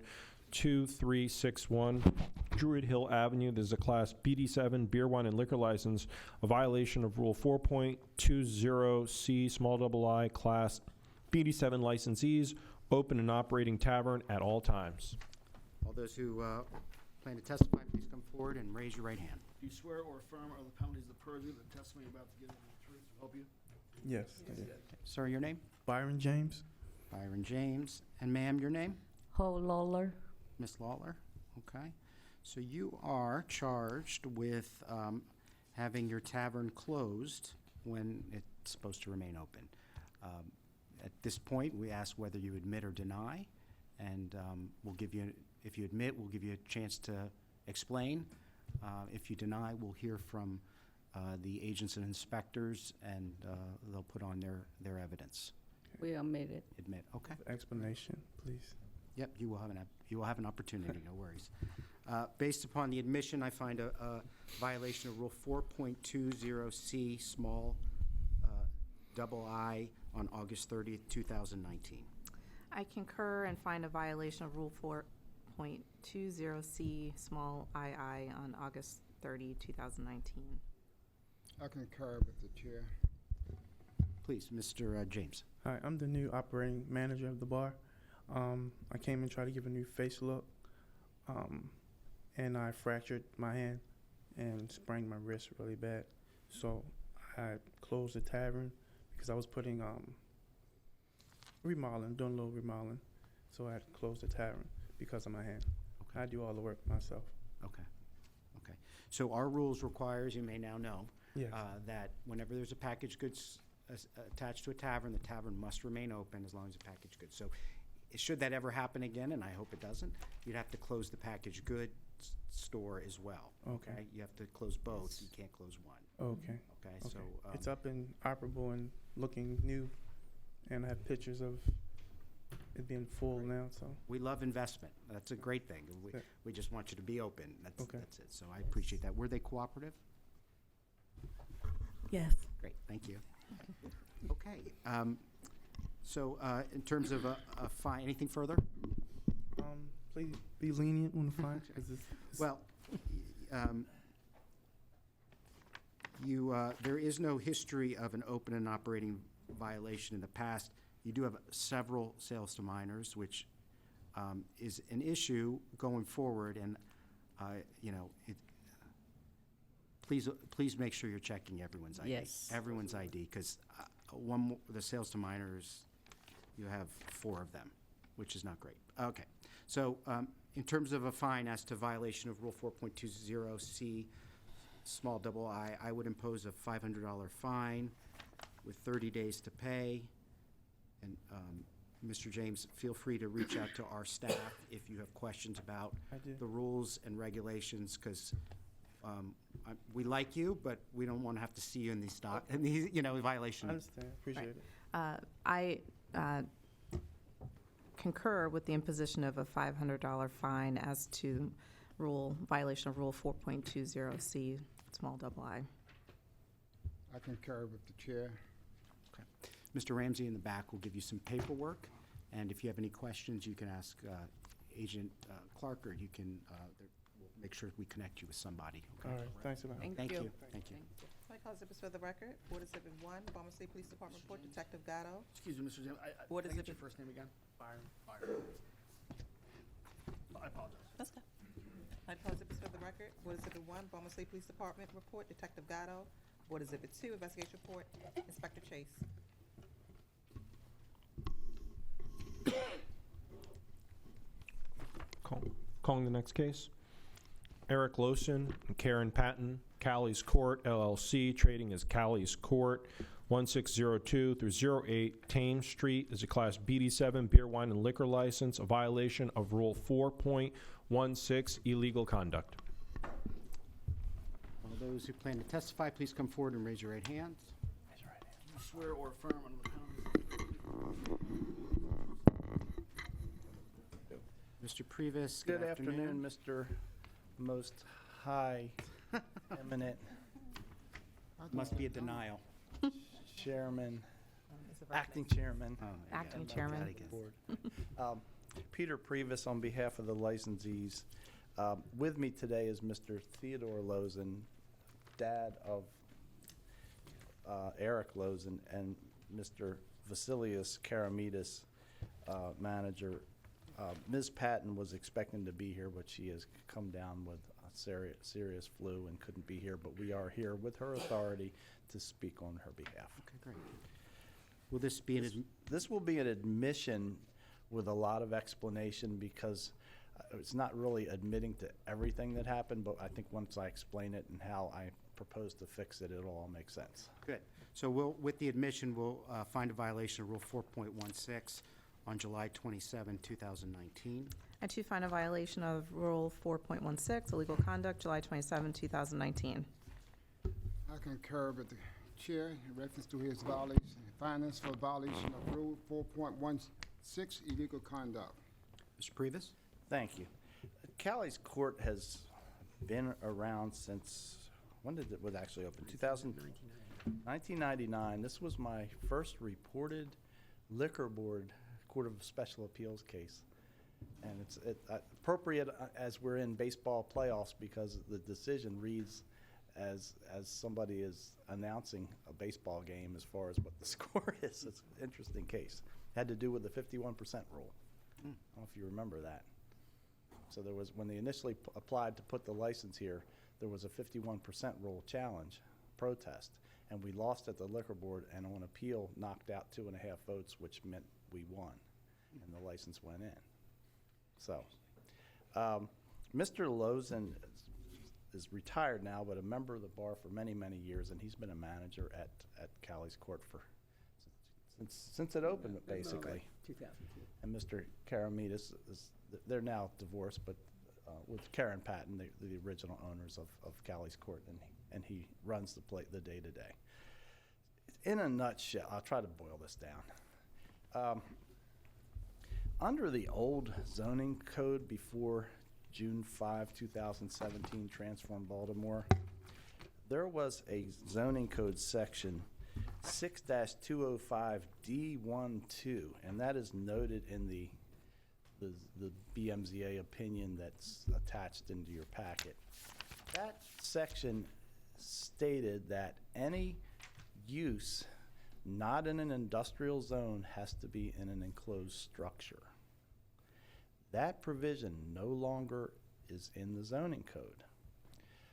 2361 Druid Hill Avenue. This is a Class BD7 beer, wine, and liquor license, a violation of Rule 4.20C, small double I, Class BD7 licensees, open and operating tavern at all times. All those who plan to testify, please come forward and raise your right hand. Do you swear or affirm are the penalties of perjury that the testimony you're about to give is the truth will help you? Yes, I do. Sir, your name? Byron James. Byron James. And ma'am, your name? Ho Lawler. Miss Lawler, okay. So you are charged with having your tavern closed when it's supposed to remain open. At this point, we ask whether you admit or deny, and we'll give you, if you admit, we'll give you a chance to explain. If you deny, we'll hear from the agents and inspectors, and they'll put on their evidence. We admit it. Admit, okay. Explanation, please. Yep, you will have an opportunity, no worries. Based upon the admission, I find a violation of Rule 4.20C, small double I, on August 30th, 2019. I concur and find a violation of Rule 4.20C, small II, on August 30, 2019. I concur with the chair. Please, Mr. James. Hi, I'm the new operating manager of the bar. I came and tried to give a new face look. and I fractured my hand and sprained my wrist really bad. So I closed the tavern because I was putting remodeling, doing a little remodeling. So I had to close the tavern because of my hand. I do all the work myself. Okay. Okay. So our rules require, as you may now know, Yes. that whenever there's a packaged goods attached to a tavern, the tavern must remain open as long as a packaged goods. So should that ever happen again, and I hope it doesn't, you'd have to close the packaged goods store as well. Okay. You have to close both. You can't close one. Okay. Okay. Okay. So It's up and operable and looking new, and I have pictures of it being full now. So we love investment. That's a great thing. Yeah. We just want you to be open. That's Okay. that's it. So I appreciate that. Were they cooperative? Yes. Great. Thank you. Okay. So in terms of a fine, anything further? please be lenient on the fine. 'Cause it's Well, there is no history of an open and operating violation in the past. You do have several sales to minors, which is an issue going forward, and, please make sure you're checking everyone's ID. Yes. Everyone's ID, because the sales to minors, you have 4 of them, which is not great. Okay. So in terms of a fine as to violation of Rule 4.20C, small double I would impose a $500 fine with 30 days to pay. And Mr. James, feel free to reach out to our staff if you have questions about I do. the rules and regulations, because we like you, but we don't want to have to see you in these violations. I understand. Appreciate it. I concur with the imposition of a $500 fine as to violation of Rule 4.20C, small double I. I concur with the chair. Okay. Mr. Ramsey in the back will give you some paperwork, and if you have any questions, you can ask Agent Clark, or you can, we'll make sure we connect you with somebody. Okay? All right. Thanks a lot. Thank you. Thank you. Michael Zippers for the record. Board Exhibit 1, Baltimore City Police Department report, Detective Gatto. Excuse me, Mr. Jim, What can is I it get your that- first name again? Byron. I apologize. That's good. Michael Zippers for the record. Board Exhibit 1, Baltimore City Police Department report, Detective Gatto. Board Exhibit 2, investigation report, Inspector Chase. Calling the next case. Eric Lawson and Karen Patton, Callie's Court LLC, trading as Callie's Court, 1602 through 08 Thames Street, is a Class BD7 beer, wine, and liquor license, a violation of Rule 4.16, illegal conduct. All those who plan to testify, please come forward and raise your right hands. Do you swear or affirm under the penalties? Mr. Previs, Good afternoon, Mr. Most High Eminent Must be a denial. Chairman, Acting Chairman. Acting Chairman. Board. Peter Previs on behalf of the licensees. With me today is Mr. Theodore Lozen, dad of Eric Lozen, and Mr. Vasilius Karamidis, manager. Ms. Patton was expecting to be here, but she has come down with a serious flu and couldn't be here, but we are here with her authority to speak on her behalf. Okay, great. Will this be This will be an admission with a lot of explanation, because it's not really admitting to everything that happened, but I think once I explain it and how I propose to fix it, it'll all make sense. Good. So with the admission, we'll find a violation of Rule 4.16 on July 27, 2019. And to find a violation of Rule 4.16, illegal conduct, July 27, 2019. I concur with the chair in reference to his violation, findings for violation of Rule 4.16, illegal conduct. Mr. Previs? Thank you. Callie's Court has been around since, when did it was actually open? 1999. This was my first reported liquor board Court of Special Appeals case. And it's appropriate as we're in baseball playoffs, because the decision reads as somebody is announcing a baseball game as far as what the score is. It's an interesting case. Had to do with the 51% rule. I don't know if you remember that. So there was, when they initially applied to put the license here, there was a 51% rule challenge protest, and we lost at the liquor board, and on appeal knocked out 2.5 votes, which meant we won, and the license went in. So, Mr. Lozen is retired now, but a member of the bar for many, many years, and he's been a manager at Callie's Court for since it opened, basically. 2002. And Mr. Karamides they're now divorced, but with Karen Patton, the original owners of Callie's Court, and he runs the day-to-day. In a nutshell, I'll try to boil this down. Under the old zoning code before June 5, 2017 transformed Baltimore, there was a zoning code section 6-205D12, and that is noted in the BMZA opinion that's attached into your packet. That section stated that any use not in an industrial zone has to be in an enclosed structure. That provision no longer is in the zoning code.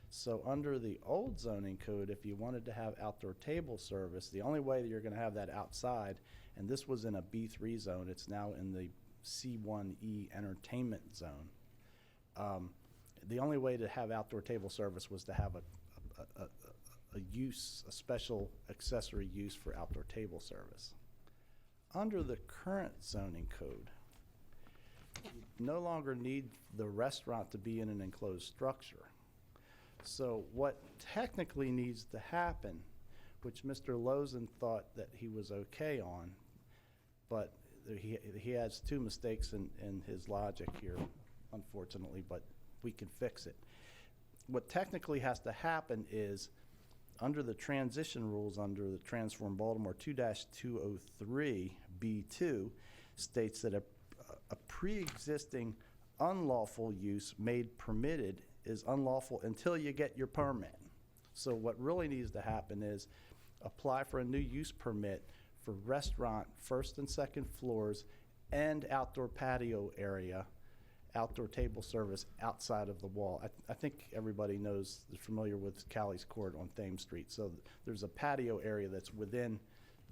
So under the old zoning code, if you wanted to have outdoor table service, the only way that you're going to have that outside, and this was in a B3 zone, it's now in the C1E entertainment zone. The only way to have outdoor table service was to have a special accessory use for outdoor table service. Under the current zoning code, you no longer need the restaurant to be in an enclosed structure. So what technically needs to happen, which Mr. Lozen thought that he was okay on, but he has two mistakes in his logic here, unfortunately, but we can fix it. What technically has to happen is, under the transition rules under the Transform Baltimore 2-203B2 states that a pre-existing unlawful use made permitted is unlawful until you get your permit. So what really needs to happen is apply for a new use permit for restaurant first and second floors and outdoor patio area, outdoor table service outside of the wall. I think everybody is familiar with Callie's Court on Thames Street. So there's a patio area that's within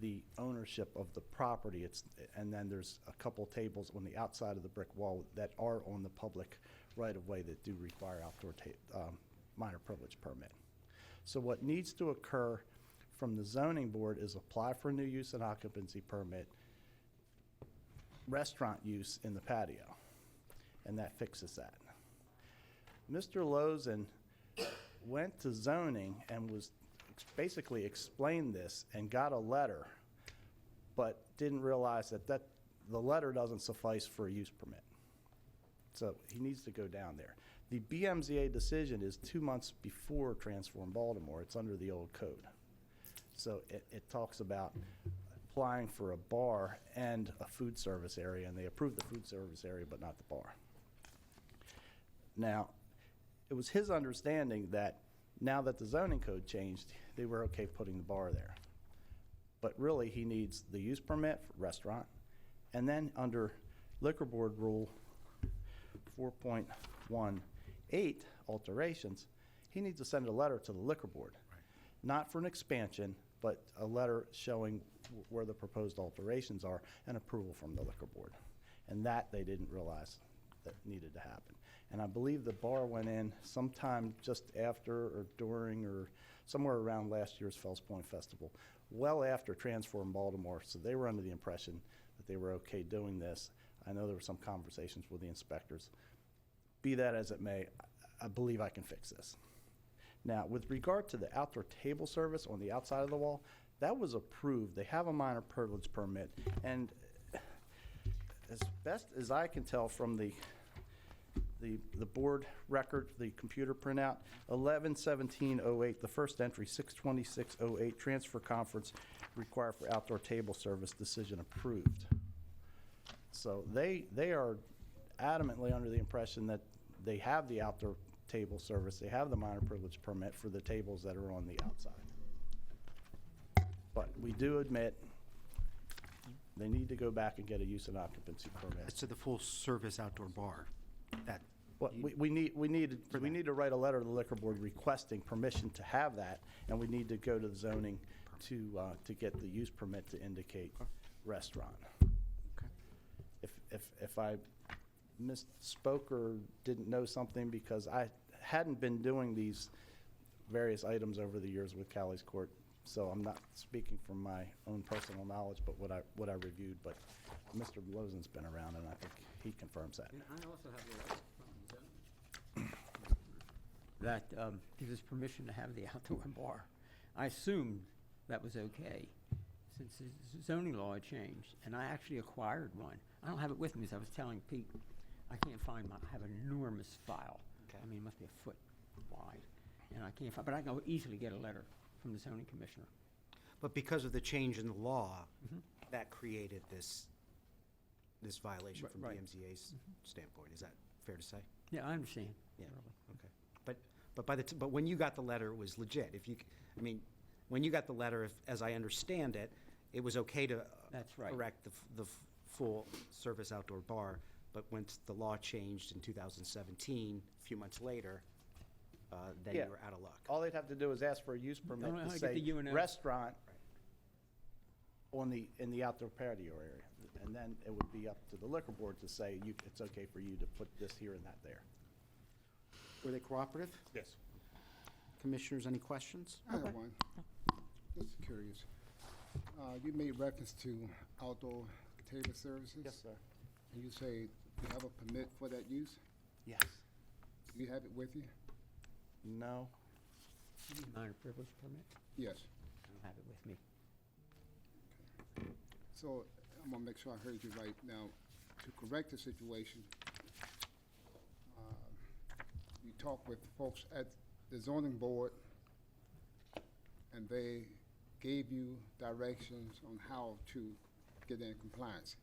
the ownership of the property. And then there's a couple tables on the outside of the brick wall that are on the public right-of-way that do require outdoor minor privilege permit. So what needs to occur from the zoning board is apply for a new use and occupancy permit, restaurant use in the patio, and that fixes that. Mr. Lozen went to zoning and was basically explained this and got a letter, but didn't realize that the letter doesn't suffice for a use permit. So he needs to go down there. The BMZA decision is 2 months before Transform Baltimore. It's under the old code. So it talks about applying for a bar and a food service area, and they approved the food service area but not the bar. Now, it was his understanding that now that the zoning code changed, they were okay putting the bar there. But really, he needs the use permit for restaurant, and then under Liquor Board Rule 4.18 alterations, he needs to send a letter to the Liquor Board. Not for an expansion, but a letter showing where the proposed alterations are and approval from the Liquor Board. And that they didn't realize that needed to happen. And I believe the bar went in sometime just after or during or somewhere around last year's Fells Point Festival, well after Transform Baltimore, so they were under the impression that they were okay doing this. I know there were some conversations with the inspectors. Be that as it may, I believe I can fix this. Now, with regard to the outdoor table service on the outside of the wall, that was approved. They have a minor privilege permit, and as best as I can tell from the board record, the computer printout, 11/17/08, the first entry, 6/26/08, transfer conference required for outdoor table service, decision approved. So they are adamantly under the impression that they have the outdoor table service, they have the minor privilege permit for the tables that are on the outside. But we do admit they need to go back and get a use and occupancy permit. As to the full-service outdoor bar, Well, we need to write a letter to the liquor board requesting permission to have that, and we need to go to the zoning to get the use permit to indicate restaurant. If I misspoke or didn't know something, because I hadn't been doing these various items over the years with Callie's Court, so I'm not speaking from my own personal knowledge, but what I reviewed. But Mr. Lozen's been around, and I think he confirms that. And I also have a letter from the that gives us permission to have the outdoor bar. I assumed that was okay, since the zoning law had changed, and I actually acquired one. I don't have it with me, as I was telling Pete. I can't find I have an enormous file. I mean, it must be a foot wide, and I can't find, but I can easily get a letter from the zoning commissioner. But because of the change in the law, that created this violation from Right. DMZA's standpoint. Is that fair to say? Yeah, I understand. Yeah, okay. But when you got the letter, it was legit. When you got the letter, as I understand it, it was okay to That's right. erect the full-service outdoor bar, but once the law changed in 2017, a few months later, then you Yeah. were out of luck. All they'd have to do is ask for a use permit I to get say the UNO. restaurant in the outdoor patio area. And then it would be up to the liquor board to say, it's okay for you to put this here and that there. Were they cooperative? Yes. Commissioners, any questions? I have one. Just curious. You made reference to outdoor table services? Yes, sir. And you say you have a permit for that use? Yes. Do you have it with you? No. Minor privilege permit? Yes. I don't have it with me. So I'm gonna make sure I heard you right. Now, to correct the situation, you talked with folks at the zoning board, and they gave you directions on how to get in compliance.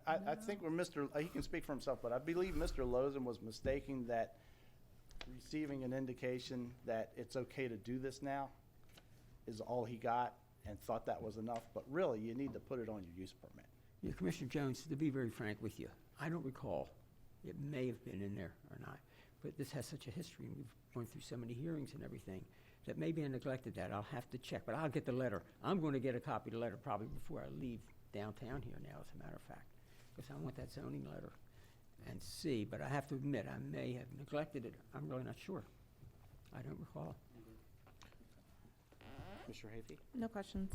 I think when he can speak for himself, but I believe Mr. Lozen was mistaking that receiving an indication that it's okay to do this now is all he got, and thought that was enough, but really, you need to put it on your use permit. Yeah, Commissioner Jones, to be very frank with you, I don't recall. It may have been in there or not, but this has such a history, and we've gone through so many hearings and everything, that maybe I neglected that. I'll have to check, but I'll get the letter. I'm going to get a copy of the letter probably before I leave downtown here now, as a matter of fact, because I want that zoning letter and see, but I have to admit, I may have neglected it. I'm really not sure. I don't recall. Mr. Havey? No questions.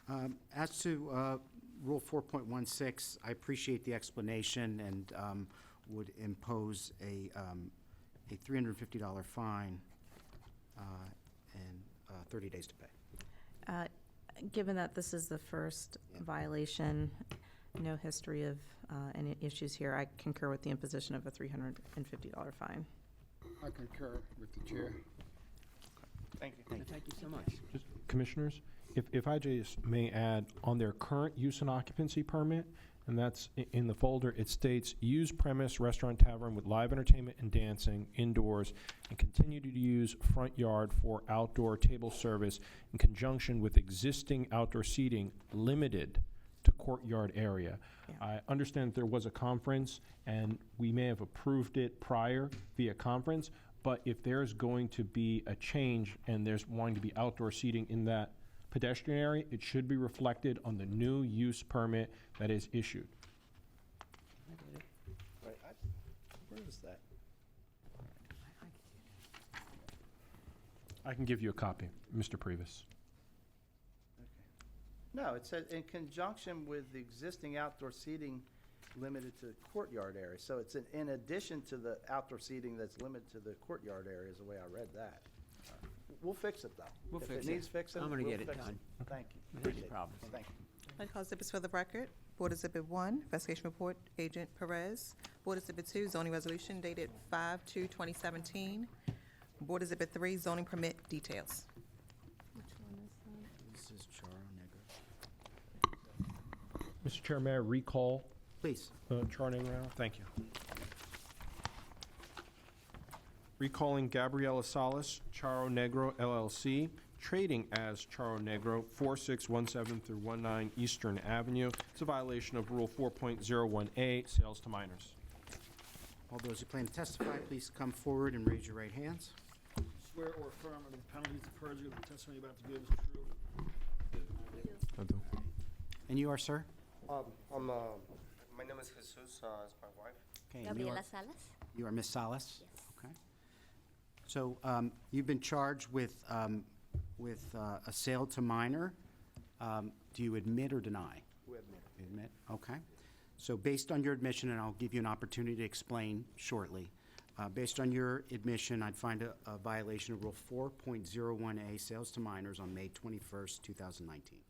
Okay. As to Rule 4.16, I appreciate the explanation and would impose a $350 fine and 30 days to pay. Given that this is the first violation, no history of any issues here, I concur with the imposition of a $350 fine. I concur with the chair. Thank you. Thank you so much. Just Commissioners, if I just may add, on their current use and occupancy permit, and that's in the folder, it states, use premise, restaurant, tavern with live entertainment and dancing indoors, and continue to use front yard for outdoor table service in conjunction with existing outdoor seating limited to courtyard area. I understand there was a conference, and we may have approved it prior via conference, but if there's going to be a change and there's wanting to be outdoor seating in that pedestrian area, it should be reflected on the new use permit that is issued. Right, where is that? I can give you a copy, Mr. Previs. No, it says in conjunction with the existing outdoor seating limited to the courtyard area. So it's in addition to the outdoor seating that's limited to the courtyard area, is the way I read that. We'll fix it, though. We'll fix If it. it needs fixing, I'm we'll gonna fix it. get it done. Thank you. No Appreciate it. problem. Thank you. I call exhibits for the record. Board Exhibit 1, Investigation Report, Agent Perez. Board Exhibit 2, Zoning Resolution dated 5/2/2017. Board Exhibit 3, Zoning Permit Details. This is Charo Negro. Mr. Chair, may I recall? Please. Charo Negro? Thank you. Recalling Gabriela Salas, Charo Negro LLC, trading as Charo Negro, 4617 through 19 Eastern Avenue. It's a violation of Rule 4.01A, sales to minors. All those who plan to testify, please come forward and raise your right hands. Swear or affirm under the penalties of perjury that the testimony you're about to give is true. And you are, sir? My name is Jesus. It's my wife. Okay, and you are- Salas. You are Ms. Salas? Yes. Okay. So you've been charged with a sale to minor. Do you admit or deny? We admit. You admit, okay. So based on your admission, and I'll give you an opportunity to explain shortly, based on your admission, I'd find a violation of Rule 4.01A, sales to minors on May 21st, 2019.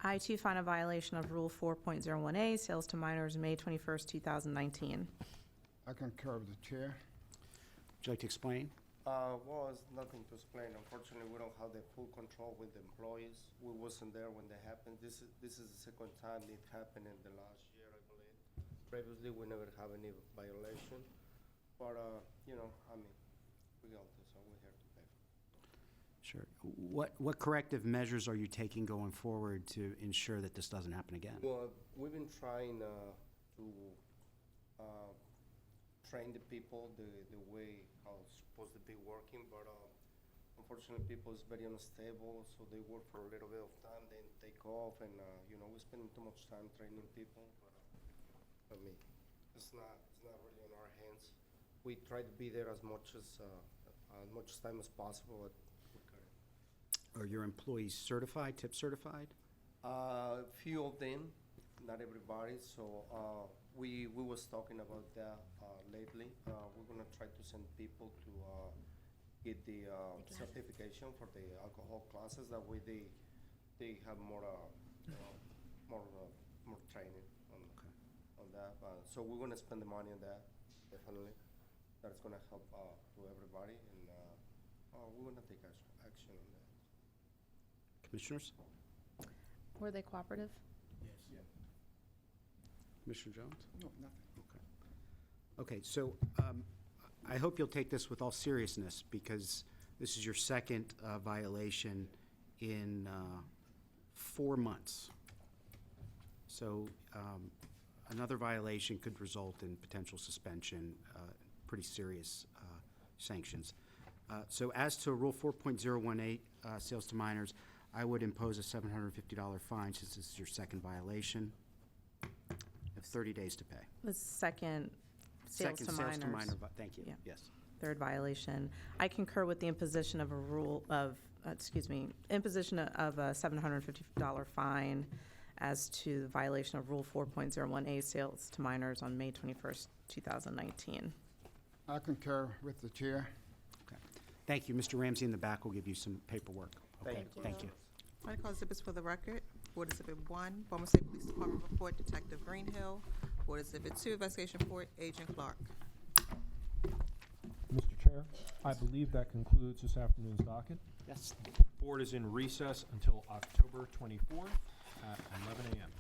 I too find a violation of Rule 4.01A, sales to minors, May 21st, 2019. I concur with the chair. Would you like to explain? Well, it's nothing to explain. Unfortunately, we don't have the full control with the employees. We wasn't there when they happened. This is the second time it happened in the last year, I believe. Previously, we never have any violation. But, we got this, so we're here to pay. Sure. What corrective measures are you taking going forward to ensure that this doesn't happen again? Well, we've been trying to train the people the way how it's supposed to be working, but unfortunately, people is very unstable, so they work for a little bit of time, then take off, and we spend too much time training people. But it's not really in our hands. We try to be there as much time as possible. But we couldn't. Are your employees certified, tip certified? Few of them, not everybody. So we was talking about that lately. We're gonna try to send people to get the certification for the alcohol classes. That way they have more training on that. So we're gonna spend the money on that, definitely. That's gonna help to everybody, and we're gonna take action on that. Commissioners? Were they cooperative? Yes. Yeah. Commissioner Jones? No, nothing. Okay, so I hope you'll take this with all seriousness, because this is your second violation in 4 months. So another violation could result in potential suspension, pretty serious sanctions. So as to Rule 4.018, sales to minors, I would impose a $750 fine, since this is your second violation. You have 30 days to pay. The second sales to minors. Thank you, Yeah. yes. Third violation. I concur with the imposition of a imposition of a $750 fine as to the violation of Rule 4.01A, sales to minors on May 21st, 2019. I concur with the chair. Okay. Thank you. Mr. Ramsey in the back will give you some paperwork. Okay, thank you. All right, call exhibits for the record. Board Exhibit 1, Baltimore State Police Department report, Detective Greenhill. Board Exhibit 2, investigation report, Agent Clark. Mr. Chair, I believe that concludes this afternoon's docket. Yes. Board is in recess until October 24th at 11 a.m.